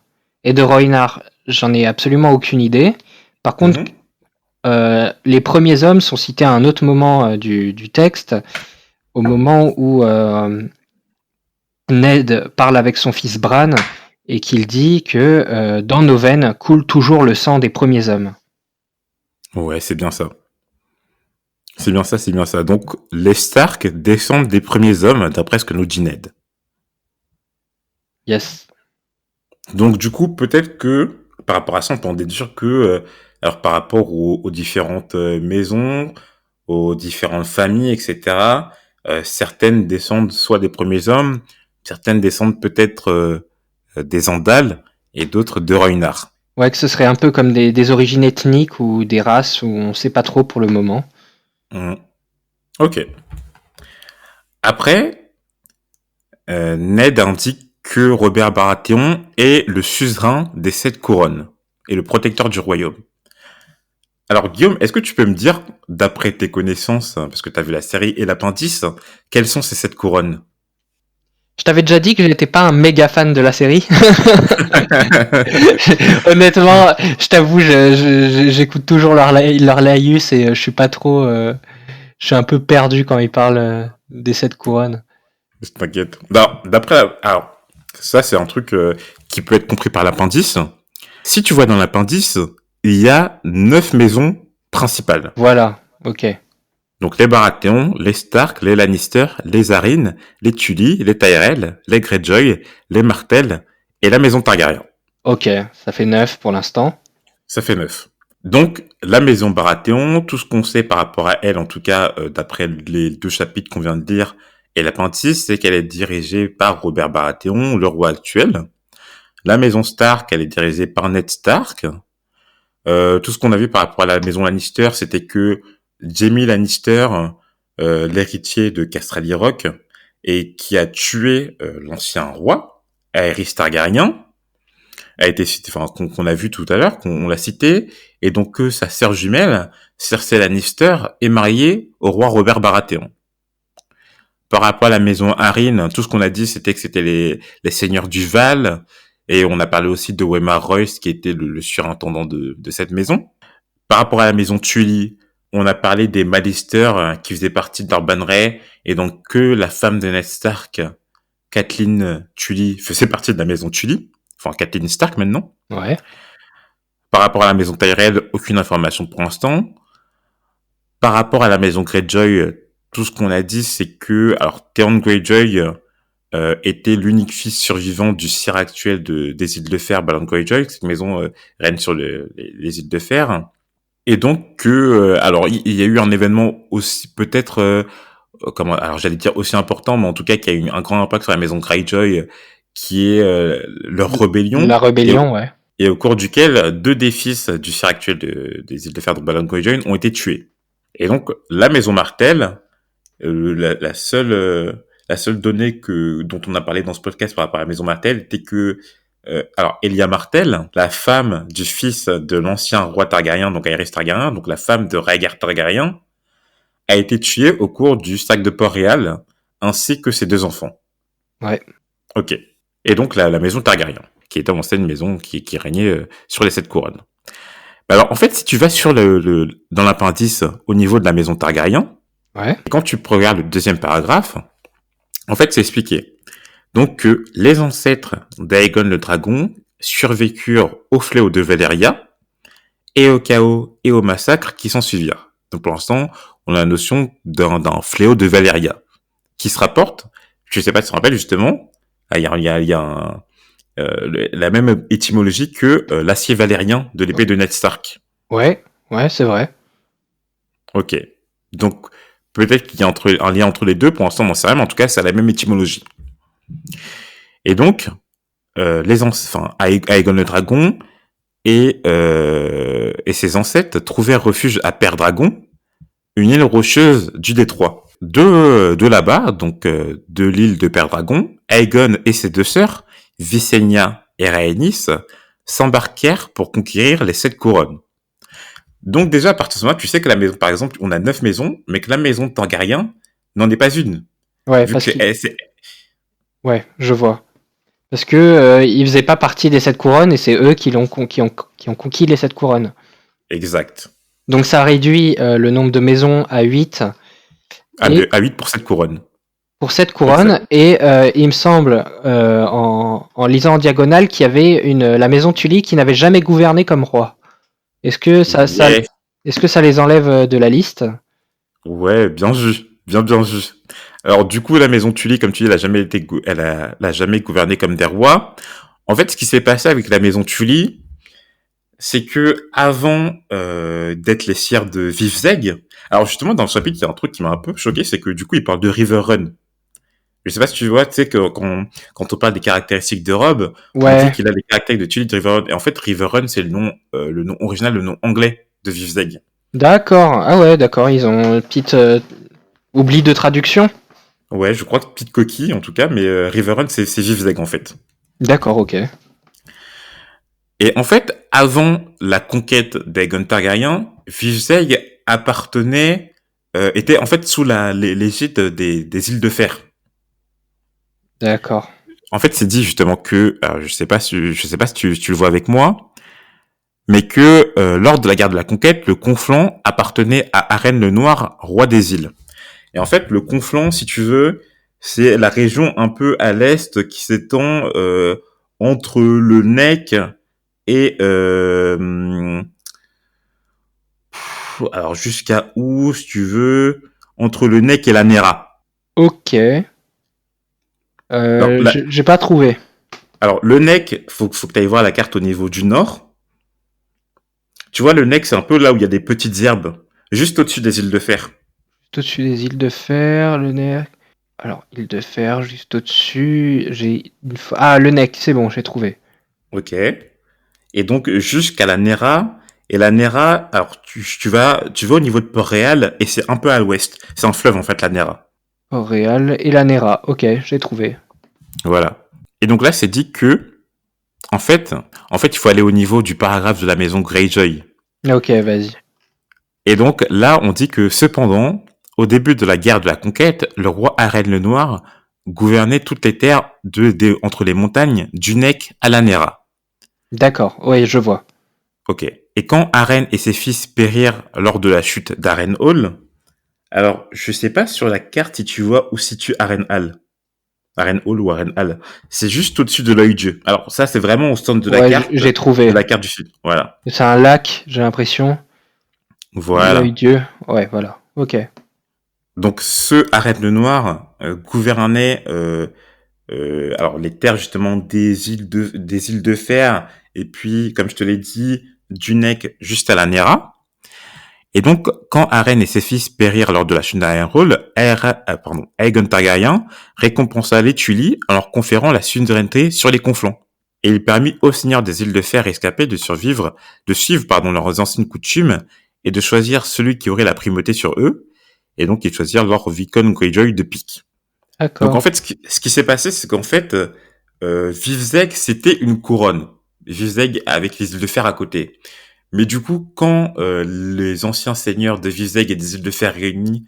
et de Rhoynar, j'en ai absolument aucune idée. Par contre, Mhm. les premiers hommes sont cités à un autre moment du texte, au moment où Ned parle avec son fils Bran et qu'il dit que dans nos veines coule toujours le sang des premiers hommes. Ouais, c'est bien ça. C'est bien ça, c'est bien ça. Donc, les Stark descendent des premiers hommes, d'après ce que nous dit Ned. Yes. Donc, du coup, peut-être que, par rapport à ça, on peut en déduire que, alors, par rapport aux différentes maisons, aux différentes familles, etc., certaines descendent soit des premiers hommes, certaines descendent peut-être des Andals, et d'autres de Rhoynar. Ouais, que ce serait un peu comme des origines ethniques ou des races où on sait pas trop pour le moment. Mhm. Ok. Après, Ned indique que Robert Baratheon est le suzerain des 7 couronnes et le protecteur du royaume. Alors Guillaume, est-ce que tu peux me dire, d'après tes connaissances, parce que tu as vu la série et l'appendice, quelles sont ces 7 couronnes? Je t'avais déjà dit que je n'étais pas un méga fan de la série. Honnêtement, je t'avoue, j'écoute toujours leur laïus et je suis pas trop. Je suis un peu perdu quand ils parlent des 7 couronnes. T'inquiète. Non, alors, ça c'est un truc qui peut être compris par l'appendice. Si tu vois dans l'appendice, il y a 9 maisons principales. Voilà, ok. Donc les Baratheon, les Stark, les Lannister, les Arryn, les Tully, les Tyrell, les Greyjoy, les Martell et la maison Targaryen. Ok, ça fait 9 pour l'instant. Ça fait 9. Donc la maison Baratheon, tout ce qu'on sait par rapport à elle, en tout cas d'après les 2 chapitres qu'on vient de lire et l'appendice, c'est qu'elle est dirigée par Robert Baratheon, le roi actuel. La maison Stark, elle est dirigée par Ned Stark. Tout ce qu'on a vu par rapport à la maison Lannister, c'était que Jaime Lannister, l'héritier de Casterly Rock, et qui a tué l'ancien roi, Aerys Targaryen. a été citée, enfin qu'on a vu tout à l'heure, qu'on l'a cité, et donc que sa sœur jumelle, Cersei Lannister, est mariée au roi Robert Baratheon. Par rapport à la maison Arryn, tout ce qu'on a dit, c'était que c'était les seigneurs du Val, et on a parlé aussi de Waymar Royce, qui était le surintendant de cette maison. Par rapport à la maison Tully, on a parlé des Mallister, qui faisaient partie d'Urban Ray, et donc que la femme de Ned Stark, Catelyn Tully, faisait partie de la maison Tully, enfin Catelyn Stark maintenant. Ouais. Par rapport à la maison Tyrell, aucune information pour l'instant. Par rapport à la maison Greyjoy, tout ce qu'on a dit, c'est que, alors, Theon Greyjoy était l'unique fils survivant du sire actuel des îles de Fer, Balon Greyjoy. Cette maison règne sur les îles de Fer. Et donc que, alors, il y a eu un événement aussi peut-être, alors j'allais dire aussi important, mais en tout cas qui a eu un grand impact sur la maison Greyjoy, qui est leur rébellion. La rébellion, ouais. Et au cours duquel 2 des fils du sire actuel des îles de Fer, donc Balon Greyjoy, ont été tués. Et donc, la maison Martell, la seule donnée dont on a parlé dans ce podcast par rapport à la maison Martell était que, alors, Elia Martell, la femme du fils de l'ancien roi Targaryen, donc Aerys Targaryen, donc la femme de Rhaegar Targaryen, a été tuée au cours du sac de Port-Réal, ainsi que ses 2 enfants. Ouais. Ok. Et donc, la maison Targaryen, qui était en fait une maison qui régnait sur les 7 couronnes. Alors, en fait, si tu vas sur dans l'appendice au niveau de la maison Targaryen, Ouais. quand tu regardes le 2e paragraphe, en fait, c'est expliqué. Donc, que les ancêtres d'Aegon le Dragon survécurent au fléau de Valyria et au chaos et au massacre qui s'en suivirent. Donc, pour l'instant, on a la notion d'un fléau de Valyria qui se rapporte, je sais pas si tu te rappelles justement, il y a la même étymologie que l'acier valérien de l'épée de Ned Stark. Ouais, c'est vrai. Ok. Donc, peut-être qu'il y a un lien entre les deux. Pour l'instant, on n'en sait rien, mais en tout cas, c'est la même étymologie. Et donc, Aegon le Dragon et ses ancêtres trouvèrent refuge à Père-Dragon, une île rocheuse du détroit. De là-bas, donc de l'île de Père-Dragon, Aegon et ses 2 sœurs, Visenya et Rhaenys, s'embarquèrent pour conquérir les 7 couronnes. Donc déjà, à partir de ce moment-là, tu sais que la maison, par exemple, on a 9 maisons, mais que la maison de Targaryen n'en est pas une. Ouais, Vu parce que que... Ouais, je vois. Parce que ils faisaient pas partie des 7 couronnes et c'est eux qui ont conquis les 7 couronnes. Exact. Donc ça réduit le nombre de maisons à 8. À 8 pour 7 couronnes. Pour 7 couronnes, et il me semble, en lisant en diagonale, qu'il y avait la maison Tully qui n'avait jamais gouverné comme roi. Est-ce que est-ce que ça les enlève de la liste? Ouais, bien vu. Bien vu. Alors, du coup, la maison Tully, comme tu dis, elle a jamais gouverné comme des rois. En fait, ce qui s'est passé avec la maison Tully, c'est que avant d'être les sires de Vivzeg, alors justement, dans le chapitre, il y a un truc qui m'a un peu choqué, c'est que du coup, il parle de Riverrun. Je sais pas si tu vois, tu sais que quand on parle des caractéristiques de Robb, on dit qu'il a les caractéristiques de Tully de Riverrun. Et en fait, Riverrun, c'est le nom original, le nom anglais de Vivzeg. D'accord. Ah ouais, d'accord. Ils ont une petite oubli de traduction. Ouais, je crois que petite coquille en tout cas, mais Riverrun, c'est Vivzeg en fait. D'accord, ok. Et en fait, avant la conquête d'Aegon Targaryen, Vivzeg était en fait sous l'égide des îles de Fer. D'accord. En fait, c'est dit justement que, alors, je sais pas si tu le vois avec moi, mais que lors de la guerre de la conquête, le Conflent appartenait à Arène le Noir, roi des îles. Et en fait, le Conflent, si tu veux, c'est la région un peu à l'est qui s'étend entre le Neck et alors jusqu'à où, si tu veux, entre le Neck et la Nera. Ok. J'ai pas trouvé. Alors le Neck, faut que tu ailles voir la carte au niveau du nord. Tu vois, le Neck, c'est un peu là où il y a des petites herbes, juste au-dessus des îles de Fer. Juste au-dessus des îles de Fer, le Neck. Alors, île de Fer, juste au-dessus, Ah, le Neck, c'est bon, j'ai trouvé. Ok. Et donc jusqu'à la Nera. Et la Nera, alors tu vas au niveau de Port-Réal et c'est un peu à l'ouest. C'est un fleuve en fait, la Nera. Port-Réal et la Nera. Ok, j'ai trouvé. Voilà. Et donc là, c'est dit que En fait, il faut aller au niveau du paragraphe de la maison Greyjoy. Ok, vas-y. Et donc là, on dit que cependant, au début de la guerre de la conquête, le roi Arène le Noir gouvernait toutes les terres entre les montagnes du Nek à la Nera. D'accord, oui, je vois. Ok. Et quand Arène et ses fils périrent lors de la chute d'Arène Hall, alors je sais pas sur la carte si tu vois où situe Arène Hall. Arène Hall ou Arène Hall. C'est juste au-dessus de l'œil Dieu. Alors ça, c'est vraiment au centre Ouais, j'ai de trouvé. la carte du sud. Voilà. C'est un lac, j'ai l'impression. L'œil Voilà. Dieu. Ouais, voilà. Ok. Donc ce Arène le Noir gouvernait alors les terres justement des îles de fer et puis comme je te l'ai dit du Nek juste à la Nera. Et donc quand Arène et ses fils périrent lors de la chute d'Ironhall, Aegon Targaryen récompensa les Tully en leur conférant la suzeraineté sur les conflans. Et il permit aux seigneurs des îles de fer escapés de suivre leurs anciennes coutumes et de choisir celui qui aurait la primauté sur eux. Et donc ils choisirent Lord Vicon Greyjoy de Pique. Donc en D'accord. fait, ce qui s'est passé, c'est qu'en fait, Vivzeg, c'était une couronne. Vivzeg avec les îles de fer à côté. Mais du coup, quand les anciens seigneurs de Vivzeg et des îles de fer réunis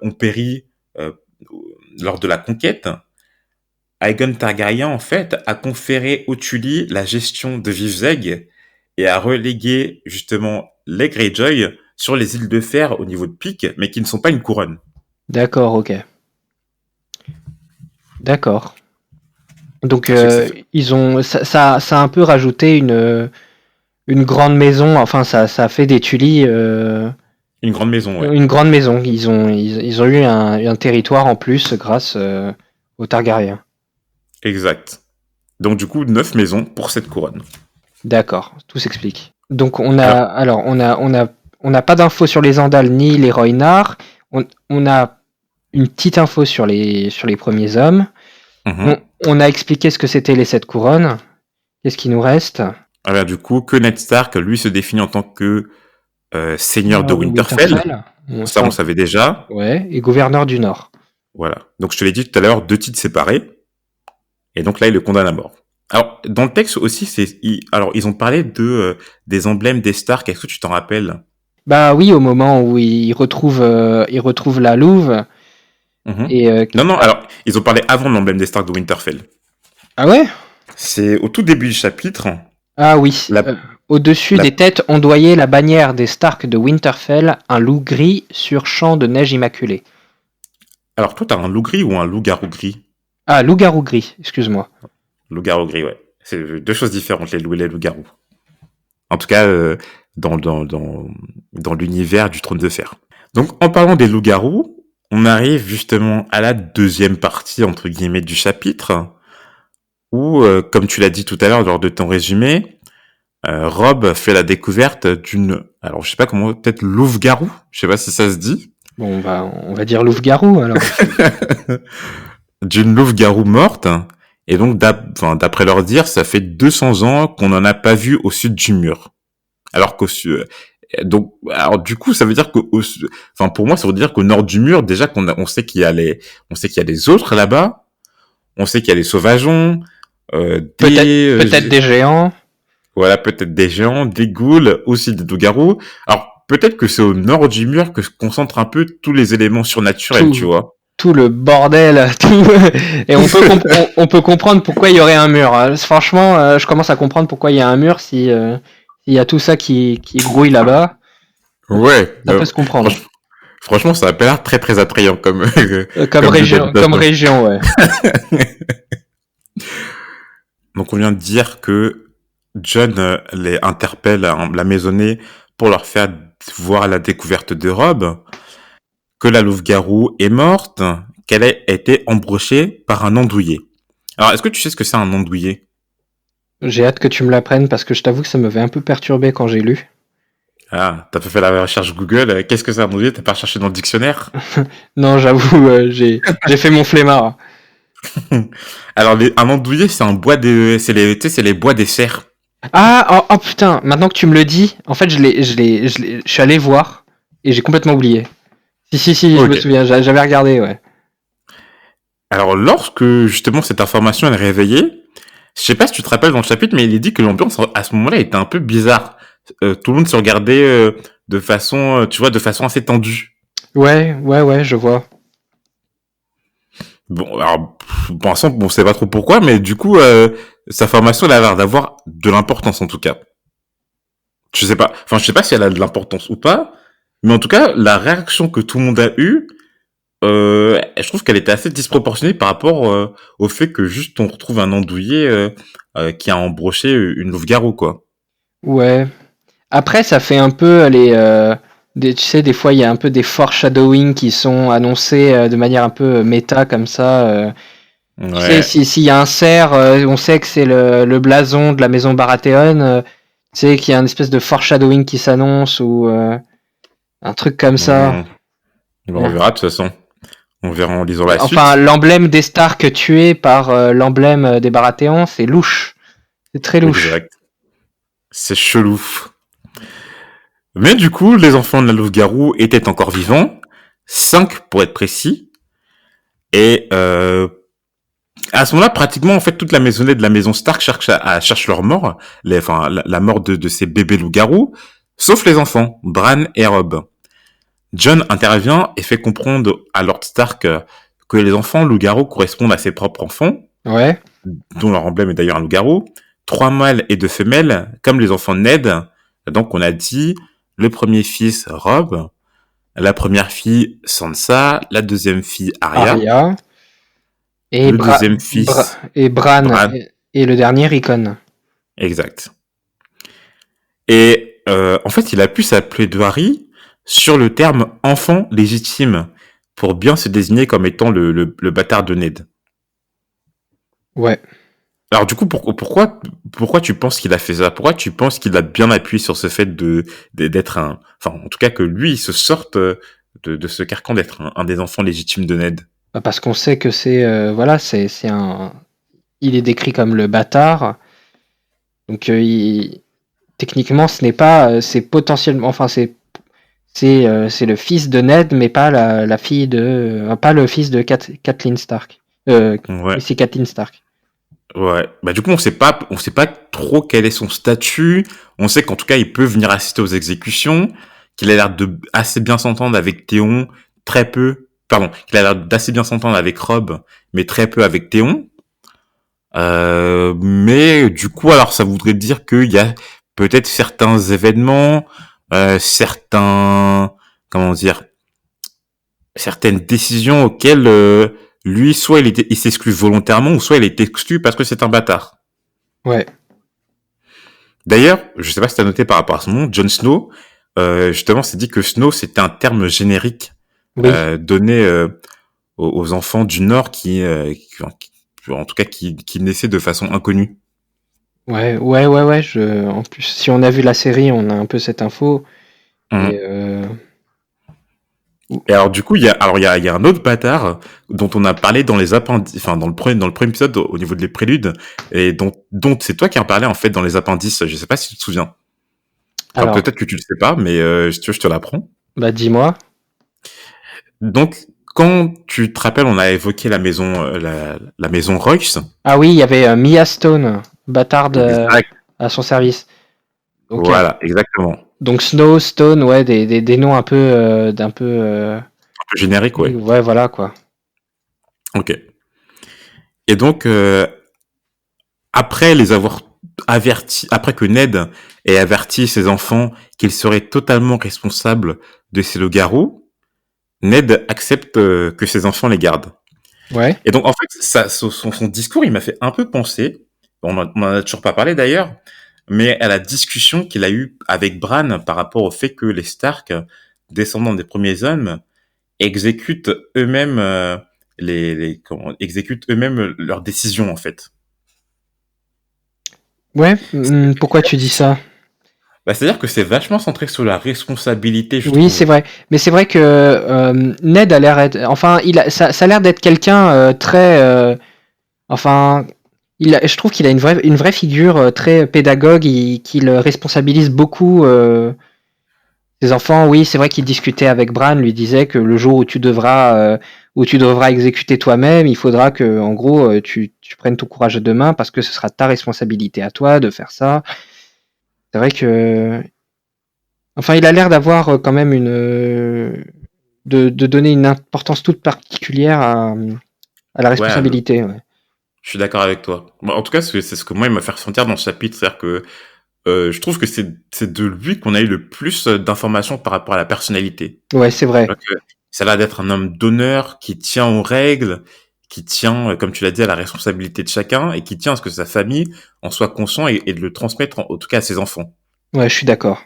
ont péri euh, lors de la conquête, Aegon Targaryen, en fait, a conféré aux Tully la gestion de Vivzeg et a relégué justement les Greyjoy sur les îles de fer au niveau de Pique, mais qui ne sont pas une couronne. D'accord, ok. D'accord. Donc, C'est que ça fait ils ont, ça a un peu rajouté une grande maison. Enfin, ça a fait des Tully une grande maison, ouais. une grande maison. Ils ont eu un territoire en plus grâce aux Targaryens. Exact. Donc du coup, 9 maisons pour cette couronne. D'accord, tout s'explique. Donc, on a, Alors, alors, on n'a pas d'infos sur les Andals ni les Rhoynar. On a une petite info sur les premiers hommes. mhm. On a expliqué ce que c'était les 7 couronnes. Qu'est-ce qui nous reste? Alors du coup, que Ned Stark, lui, se définit en tant que seigneur de Winterfell. Winterfell. Bon, Ça, ça, on savait déjà. ouais, et gouverneur du Nord. Voilà. Donc je te l'ai dit tout à l'heure, 2 titres séparés. Et donc là, il le condamne à mort. Alors, dans le texte aussi, alors ils ont parlé des emblèmes des Stark. Est-ce que tu t'en rappelles? Bah oui, au moment où il retrouve la louve. Mhm. Et Non, non, alors, ils ont parlé avant de l'emblème des Stark de Winterfell. ah ouais? C'est au tout début du chapitre. Ah oui. La, Au-dessus la... des têtes ondoyait la bannière des Stark de Winterfell, un loup gris sur champ de neige immaculée. Alors, toi, t'as un loup gris ou un loup-garou gris? Ah, loup-garou gris, excuse-moi. Loup-garou gris, ouais. C'est 2 choses différentes, les loups et les loups-garous. En tout cas, dans l'univers du Trône de Fer. Donc, en parlant des loups-garous, on arrive justement à la deuxième partie, entre guillemets, du chapitre, où, comme tu l'as dit tout à l'heure lors de ton résumé, Rob fait la découverte alors je sais pas comment, peut-être louve-garou? Je sais pas si ça se dit. Bon, bah, on va dire louve-garou alors. D'une louve-garou morte. Et donc, d'après leur dire, ça fait 200 ans qu'on n'en a pas vu au sud du mur. Alors donc, alors du coup, ça veut dire pour moi, ça veut dire qu'au nord du mur, déjà on sait qu'il y a les autres là-bas, on sait qu'il y a les sauvageons, Peut-être des géants. voilà, peut-être des géants, des ghouls, aussi des loups-garous. Alors, peut-être que c'est au nord du mur que se concentrent un peu tous les éléments surnaturels, tu Tout, vois. tout le bordel, tout. Et on peut comprendre pourquoi il y aurait un mur. Franchement, je commence à comprendre pourquoi il y a un mur si il y a tout ça qui grouille là-bas. Ouais, Ça peut se comprendre. franchement, ça a pas l'air très très attrayant comme, comme lieu Comme d'habitation. région, ouais. Donc, on vient de dire que John les interpelle à la maisonnée pour leur faire voir la découverte de Rob, que la louve-garou est morte, qu'elle a été embrochée par un andouillé. Alors, est-ce que tu sais ce que c'est un andouillé? J'ai hâte que tu me l'apprennes parce que je t'avoue que ça m'avait un peu perturbé quand j'ai lu. Ah, t'as pas fait la recherche Google, qu'est-ce que c'est un andouillé? T'as pas cherché dans le dictionnaire? Non, j'avoue, j'ai fait mon flemmard. Alors, un andouillé, c'est un bois tu sais, c'est les bois des cerfs. Ah, oh, putain, maintenant que tu me le dis, en fait, je suis allé voir et j'ai complètement oublié. Si, je me Ok. souviens, j'avais regardé, ouais. Alors, lorsque, justement, cette information est réveillée, Je sais pas si tu te rappelles dans le chapitre, mais il est dit que l'ambiance à ce moment-là était un peu bizarre. Tout le monde se regardait de façon, tu vois, de façon assez tendue. Ouais, je vois. Bon, alors, pour l'instant, on sait pas trop pourquoi, mais du coup, sa formation, elle a l'air d'avoir de l'importance en tout cas. Je sais pas si elle a de l'importance ou pas, mais en tout cas, la réaction que tout le monde a eue, je trouve qu'elle était assez disproportionnée par rapport au fait que juste on retrouve un andouillé qui a embroché une louve-garou, quoi. Ouais. Après, ça fait un peu tu sais, des fois, il y a un peu des foreshadowing qui sont annoncés de manière un peu méta comme ça. Tu sais, Ouais. s'il y a un cerf, on sait que c'est le blason de la maison Baratheon. Tu sais, qu'il y a une espèce de foreshadowing qui s'annonce ou un truc comme ça. Bon, on Ouais. verra de toute façon. On verra en lisant la Enfin, suite. l'emblème des Stark tué par l'emblème des Baratheons, c'est louche. C'est très louche. Exact. C'est chelou. Mais du coup, les enfants de la louve-garou étaient encore vivants. 5 pour être précis. Et à ce moment-là, pratiquement, en fait, toute la maisonnette de la maison Stark cherche leur mort. Enfin, la mort de ces bébés loups-garous. Sauf les enfants, Bran et Robb. Jon intervient et fait comprendre à Lord Stark que les enfants loups-garous correspondent à ses propres enfants, Ouais. dont leur emblème est d'ailleurs un loup-garou, 3 mâles et 2 femelles, comme les enfants de Ned. Donc on a dit le premier fils Robb, la première fille Sansa, la deuxième fille Arya, Arya. Et, le deuxième fils Et Bran. Bran, Et le dernier, Rickon. exact. Et en fait, il a pu s'appeler de Harry sur le terme enfant légitime pour bien se désigner comme étant le bâtard de Ned. Ouais. Alors du coup, pourquoi tu penses qu'il a fait ça? Pourquoi tu penses qu'il a bien appuyé sur ce fait d'être un, enfin, en tout cas que lui, il se sorte de ce carcan d'être un des enfants légitimes de Ned. Bah, parce qu'on sait que voilà, c'est un. Il est décrit comme le bâtard. Donc, techniquement, ce n'est pas. C'est potentiellement. Enfin, c'est le fils de Ned, mais pas la fille de. Pas le fils de Catelyn Stark. Ouais, Oui, c'est Catelyn Stark. ouais. Bah du coup, on sait pas trop quel est son statut. On sait qu'en tout cas, il peut venir assister aux exécutions, qu'il a l'air de assez bien s'entendre avec Théon, très peu. Pardon, qu'il a l'air d'assez bien s'entendre avec Robb, mais très peu avec Théon. Mais du coup, alors ça voudrait dire qu'il y a peut-être certains événements, certains, comment dire, certaines décisions auxquelles lui, soit il s'exclut volontairement, ou soit il est exclu parce que c'est un bâtard. Ouais. D'ailleurs, je sais pas si t'as noté par rapport à son nom, Jon Snow, justement, c'est dit que Snow c'était un terme générique Oui. donné aux enfants du Nord en tout cas, qui naissaient de façon inconnue. Ouais. En plus, si on a vu la série, on a un peu cette info. Et Hum. Et alors du coup, il y a un autre bâtard dont on a parlé dans les appendices, enfin dans le premier épisode au niveau des préludes, et dont c'est toi qui en parlais en fait dans les appendices. Je sais pas si tu te souviens. Enfin alors, peut-être que tu le sais pas, mais si tu veux, je te l'apprends. bah dis-moi. Donc quand tu te rappelles, on a évoqué la maison, la maison Royce. Ah oui, il y avait Mia Stone, bâtarde Exact. à son service. Ok. Voilà, exactement. Donc Snow, Stone, ouais, des noms un peu d'un peu. Un peu générique, ouais. Ouais, voilà quoi. Ok. Et donc après les avoir avertis, après que Ned ait averti ses enfants qu'il serait totalement responsable de ces loups-garous, Ned accepte que ses enfants les gardent. Ouais. Et donc, en fait, son discours, il m'a fait un peu penser, on en a toujours pas parlé d'ailleurs, mais à la discussion qu'il a eue avec Bran par rapport au fait que les Stark, descendants des premiers hommes, exécutent eux-mêmes exécutent eux-mêmes leurs décisions, en fait. Ouais. Pourquoi tu dis ça? Bah, c'est-à-dire que c'est vachement centré sur la responsabilité, je Oui, c'est trouve. vrai. Mais c'est vrai que Ned a l'air être. Enfin, ça a l'air d'être quelqu'un très. Enfin, je trouve qu'il a une vraie figure très pédagogue qui le responsabilise beaucoup. Ses enfants, oui, c'est vrai qu'il discutait avec Bran, lui disait que le jour où tu devras exécuter toi-même, il faudra que, en gros, tu prennes ton courage à deux mains parce que ce sera ta responsabilité à toi de faire ça. C'est vrai que, enfin, il a l'air d'avoir quand même de donner une importance toute particulière à la Ouais, responsabilité. Ouais. je suis d'accord avec toi. En tout cas, c'est ce que moi, il m'a fait ressentir dans ce chapitre. C'est-à-dire que je trouve que c'est de lui qu'on a eu le plus d'informations par rapport à la personnalité. Ouais, c'est vrai. Donc, ça a l'air d'être un homme d'honneur qui tient aux règles, qui tient, comme tu l'as dit, à la responsabilité de chacun et qui tient à ce que sa famille en soit conscient et de le transmettre, en tout cas, à ses enfants. Ouais, je suis d'accord.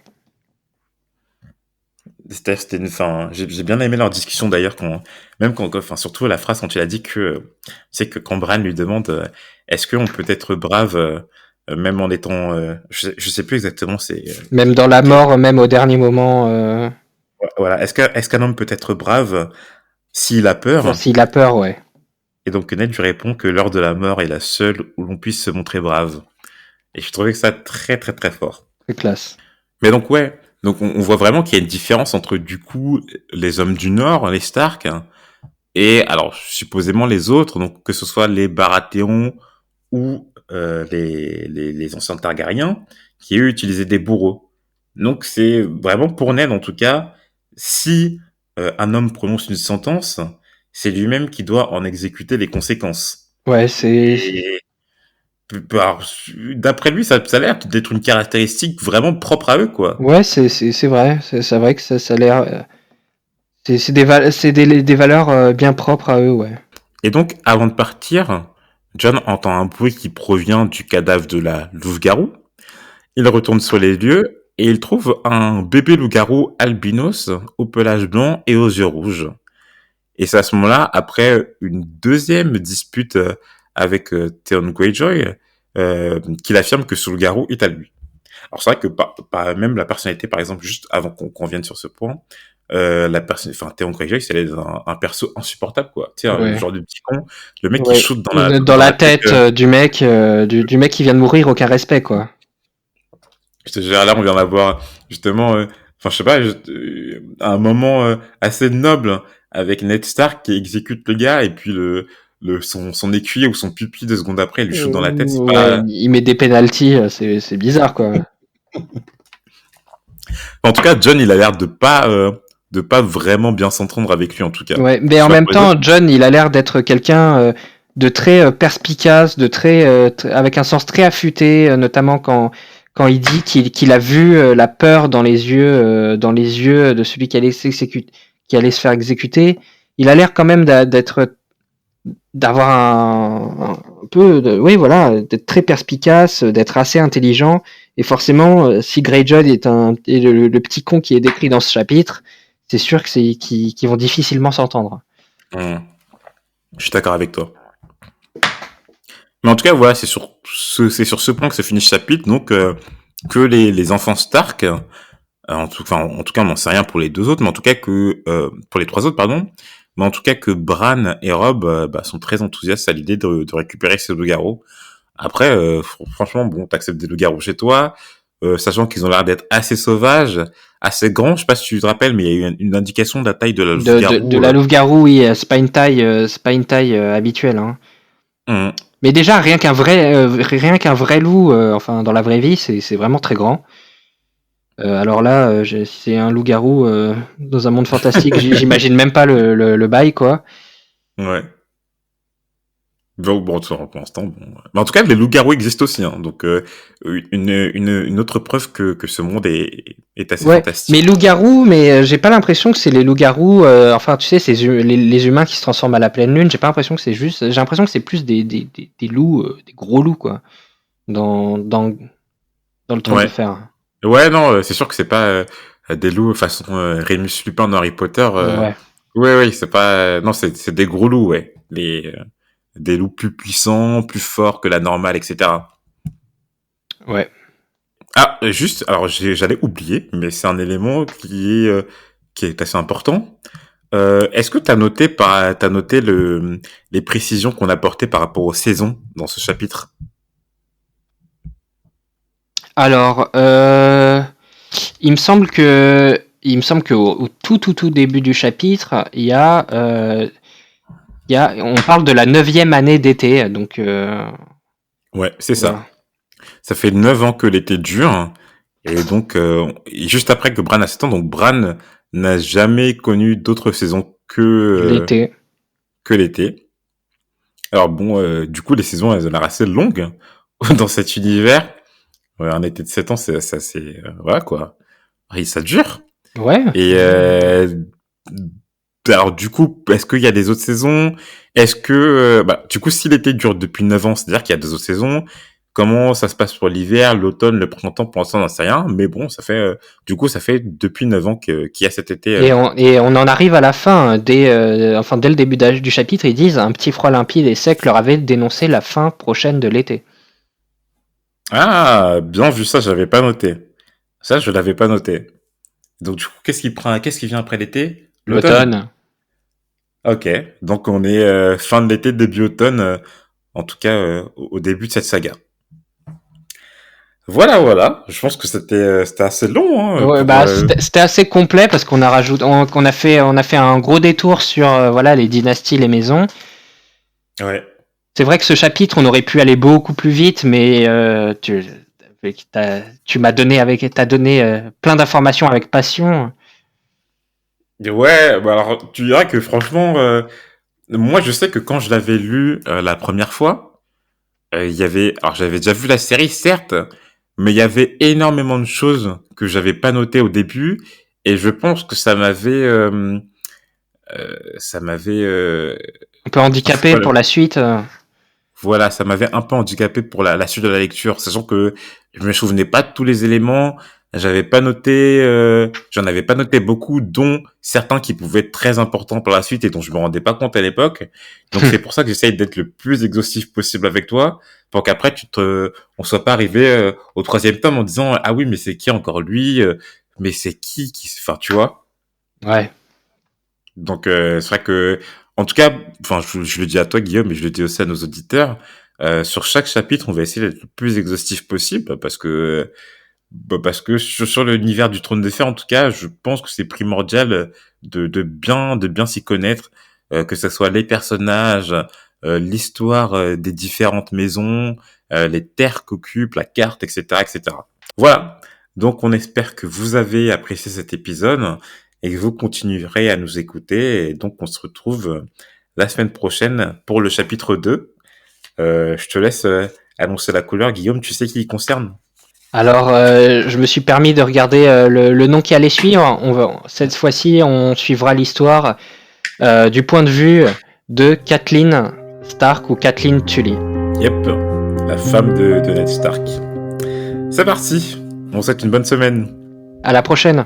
Enfin, j'ai bien aimé leur discussion d'ailleurs même enfin, surtout la phrase quand il a dit que, c'est que quand Bran lui demande, est-ce qu'on peut être brave, même en étant, je sais plus exactement, Même dans la quel- mort, même au dernier moment, voilà, est-ce qu'un homme peut être brave s'il a peur? s'il a peur, ouais, Et donc Ned lui répond que l'heure de la mort est la seule où l'on puisse se montrer brave. Et je trouvais que ça très très très fort. c'est classe. Mais donc ouais, donc on voit vraiment qu'il y a une différence entre du coup les hommes du Nord, les Stark, hein, et alors supposément les autres, donc que ce soit les Baratheons ou les anciens Targaryens, qui eux utilisaient des bourreaux. Donc c'est vraiment pour Ned en tout cas, si un homme prononce une sentence, c'est lui-même qui doit en exécuter les conséquences. Ouais, c'est, Et alors, d'après lui, ça a l'air d'être une caractéristique vraiment propre à eux, quoi. ouais, c'est vrai. C'est vrai que ça a l'air. C'est des valeurs bien propres à eux, ouais. Et donc, avant de partir, John entend un bruit qui provient du cadavre de la louve-garou. Il retourne sur les lieux et il trouve un bébé loup-garou albinos au pelage blanc et aux yeux rouges. Et c'est à ce moment-là, après une deuxième dispute avec Theon Greyjoy, qu'il affirme que ce loup-garou est à lui. Alors c'est vrai que même la personnalité, par exemple, juste avant qu'on vienne sur ce point, la personne, enfin Théon Greyjoy, c'est un perso insupportable quoi. Tu sais, le Ouais. genre de petit con, le mec qui Ouais. shoot Dans dans la la tête. tête du mec qui vient de mourir, aucun respect, quoi. Je te jure, là on vient d'avoir justement, enfin je sais pas, un moment assez noble avec Ned Stark qui exécute le gars et puis son écuyer ou son pupille 2 secondes après il lui shoot dans la tête. C'est Ouais, pas. il met des pénaltys, c'est bizarre, quoi. En tout cas, John il a l'air de pas vraiment bien s'entendre avec lui en tout cas. Ouais, mais Je en sais pas même pour les autres. temps, John, il a l'air d'être quelqu'un de très perspicace, de très avec un sens très affûté, notamment quand il dit qu'il a vu la peur dans les yeux de celui qui allait se faire exécuter. Il a l'air quand même d'avoir un peu, oui, voilà, d'être très perspicace, d'être assez intelligent. Et forcément, si Greyjoy est le petit con qui est décrit dans ce chapitre, c'est sûr que qu'ils vont difficilement s'entendre. Hum, je suis d'accord avec toi. Mais en tout cas, voilà, c'est sur ce point que se finit ce chapitre, donc que les enfants Stark, en tout cas, on n'en sait rien pour les deux autres, mais en tout cas que pour les trois autres, pardon, mais en tout cas que Bran et Robb sont très enthousiastes à l'idée de récupérer ces loups-garous. Après, franchement, bon, t'acceptes des loups-garous chez toi, sachant qu'ils ont l'air d'être assez sauvages, assez grands. Je sais pas si tu te rappelles, mais il y a eu une indication de la taille de la De loup-garou. la louve-garou, oui, c'est pas une taille habituelle. Hein. Hum, Mais déjà, rien qu'un vrai loup, enfin dans la vraie vie, c'est vraiment très grand. Alors là, si c'est un loup-garou dans un monde fantastique, j'imagine même pas le bail, quoi. ouais. Bon, pour l'instant, bon. Mais en tout cas, les loups-garous existent aussi, hein. Donc, une autre preuve que ce monde est assez Ouais, mais fantastique. loup-garou, mais j'ai pas l'impression que c'est les loups-garous. Enfin, tu sais, les humains qui se transforment à la pleine lune. J'ai pas l'impression que c'est juste. J'ai l'impression que c'est plus des loups, des gros loups, quoi, dans dans dans le trône de Ouais. fer. Ouais, non, c'est sûr que c'est pas des loups façon Rémus Lupin dans Harry Potter. Ouais, Ouais, ouais, c'est pas. Non, c'est des gros loups, ouais. Des loups plus puissants, plus forts que la normale, etc. ouais. Ah, juste, alors j'allais oublier, mais c'est un élément qui est assez important. Est-ce que t'as noté les précisions qu'on a apportées par rapport aux saisons dans ce chapitre? Alors, il me semble que il me semble qu'au tout début du chapitre, on parle de la 9e année d'été, donc Ouais, c'est voilà. ça. Ça fait 9 ans que l'été dure. Et donc, juste après que Bran a 7 ans, donc Bran n'a jamais connu d'autres saisons L'été. que l'été. Alors bon, du coup, les saisons, elles ont l'air assez longues dans cet univers. Ouais, un été de 7 ans, voilà quoi. Et ça dure. Ouais. Et alors du coup, est-ce qu'il y a des autres saisons? Est-ce que, du coup, si l'été dure depuis 9 ans, c'est-à-dire qu'il y a des autres saisons, comment ça se passe pour l'hiver, l'automne, le printemps, pour l'instant, on n'en sait rien. Mais bon, du coup, ça fait depuis 9 ans qu'il y a cet été. Et on en arrive à la fin, dès le début du chapitre, ils disent un petit froid limpide et sec leur avait dénoncé la fin prochaine de l'été. Ah, bien vu ça, j'avais pas noté. Ça, je l'avais pas noté. Donc du coup, qu'est-ce qui vient après l'été? L'automne. L'automne. Ok, donc on est fin de l'été, début automne, en tout cas au début de cette saga. Voilà, voilà. Je pense que c'était assez long hein, Ouais, pour. c'était assez complet parce qu'on a rajouté, on a fait un gros détour sur voilà les dynasties, les maisons. Ouais. C'est vrai que ce chapitre, on aurait pu aller beaucoup plus vite, mais t'as donné plein d'informations avec passion. Ouais, bah alors tu diras que franchement, moi je sais que quand je l'avais lu la première fois, il y avait, alors j'avais déjà vu la série certes, mais il y avait énormément de choses que j'avais pas notées au début, et je pense que ça m'avait, Un peu c'est handicapé quoi pour la suite. voilà, ça m'avait un peu handicapé pour la suite de la lecture, sachant que je me souvenais pas de tous les éléments, j'en avais pas noté beaucoup, dont certains qui pouvaient être très importants pour la suite et dont je me rendais pas compte à l'époque. Donc c'est pour ça que j'essaye d'être le plus exhaustif possible avec toi, pour qu'après on soit pas arrivé au troisième tome en disant ah oui mais c'est qui encore lui, mais c'est enfin tu vois. Ouais. Donc c'est vrai que, en tout cas, enfin je le dis à toi Guillaume, mais je le dis aussi à nos auditeurs, sur chaque chapitre, on va essayer d'être le plus exhaustif possible parce que sur l'univers du Trône de Fer, en tout cas, je pense que c'est primordial de bien s'y connaître, que ce soit les personnages, l'histoire des différentes maisons, les terres qu'occupent, la carte, etc., etc. Voilà. Donc, on espère que vous avez apprécié cet épisode et que vous continuerez à nous écouter. Et donc, on se retrouve la semaine prochaine pour le chapitre 2. Je te laisse annoncer la couleur. Guillaume, tu sais qui il concerne? Alors, je me suis permis de regarder le nom qui allait suivre. Cette fois-ci, on suivra l'histoire du point de vue de Kathleen Stark ou Kathleen Tully. Yep, la femme de Ned Stark. C'est parti. On vous souhaite une bonne semaine. À la prochaine!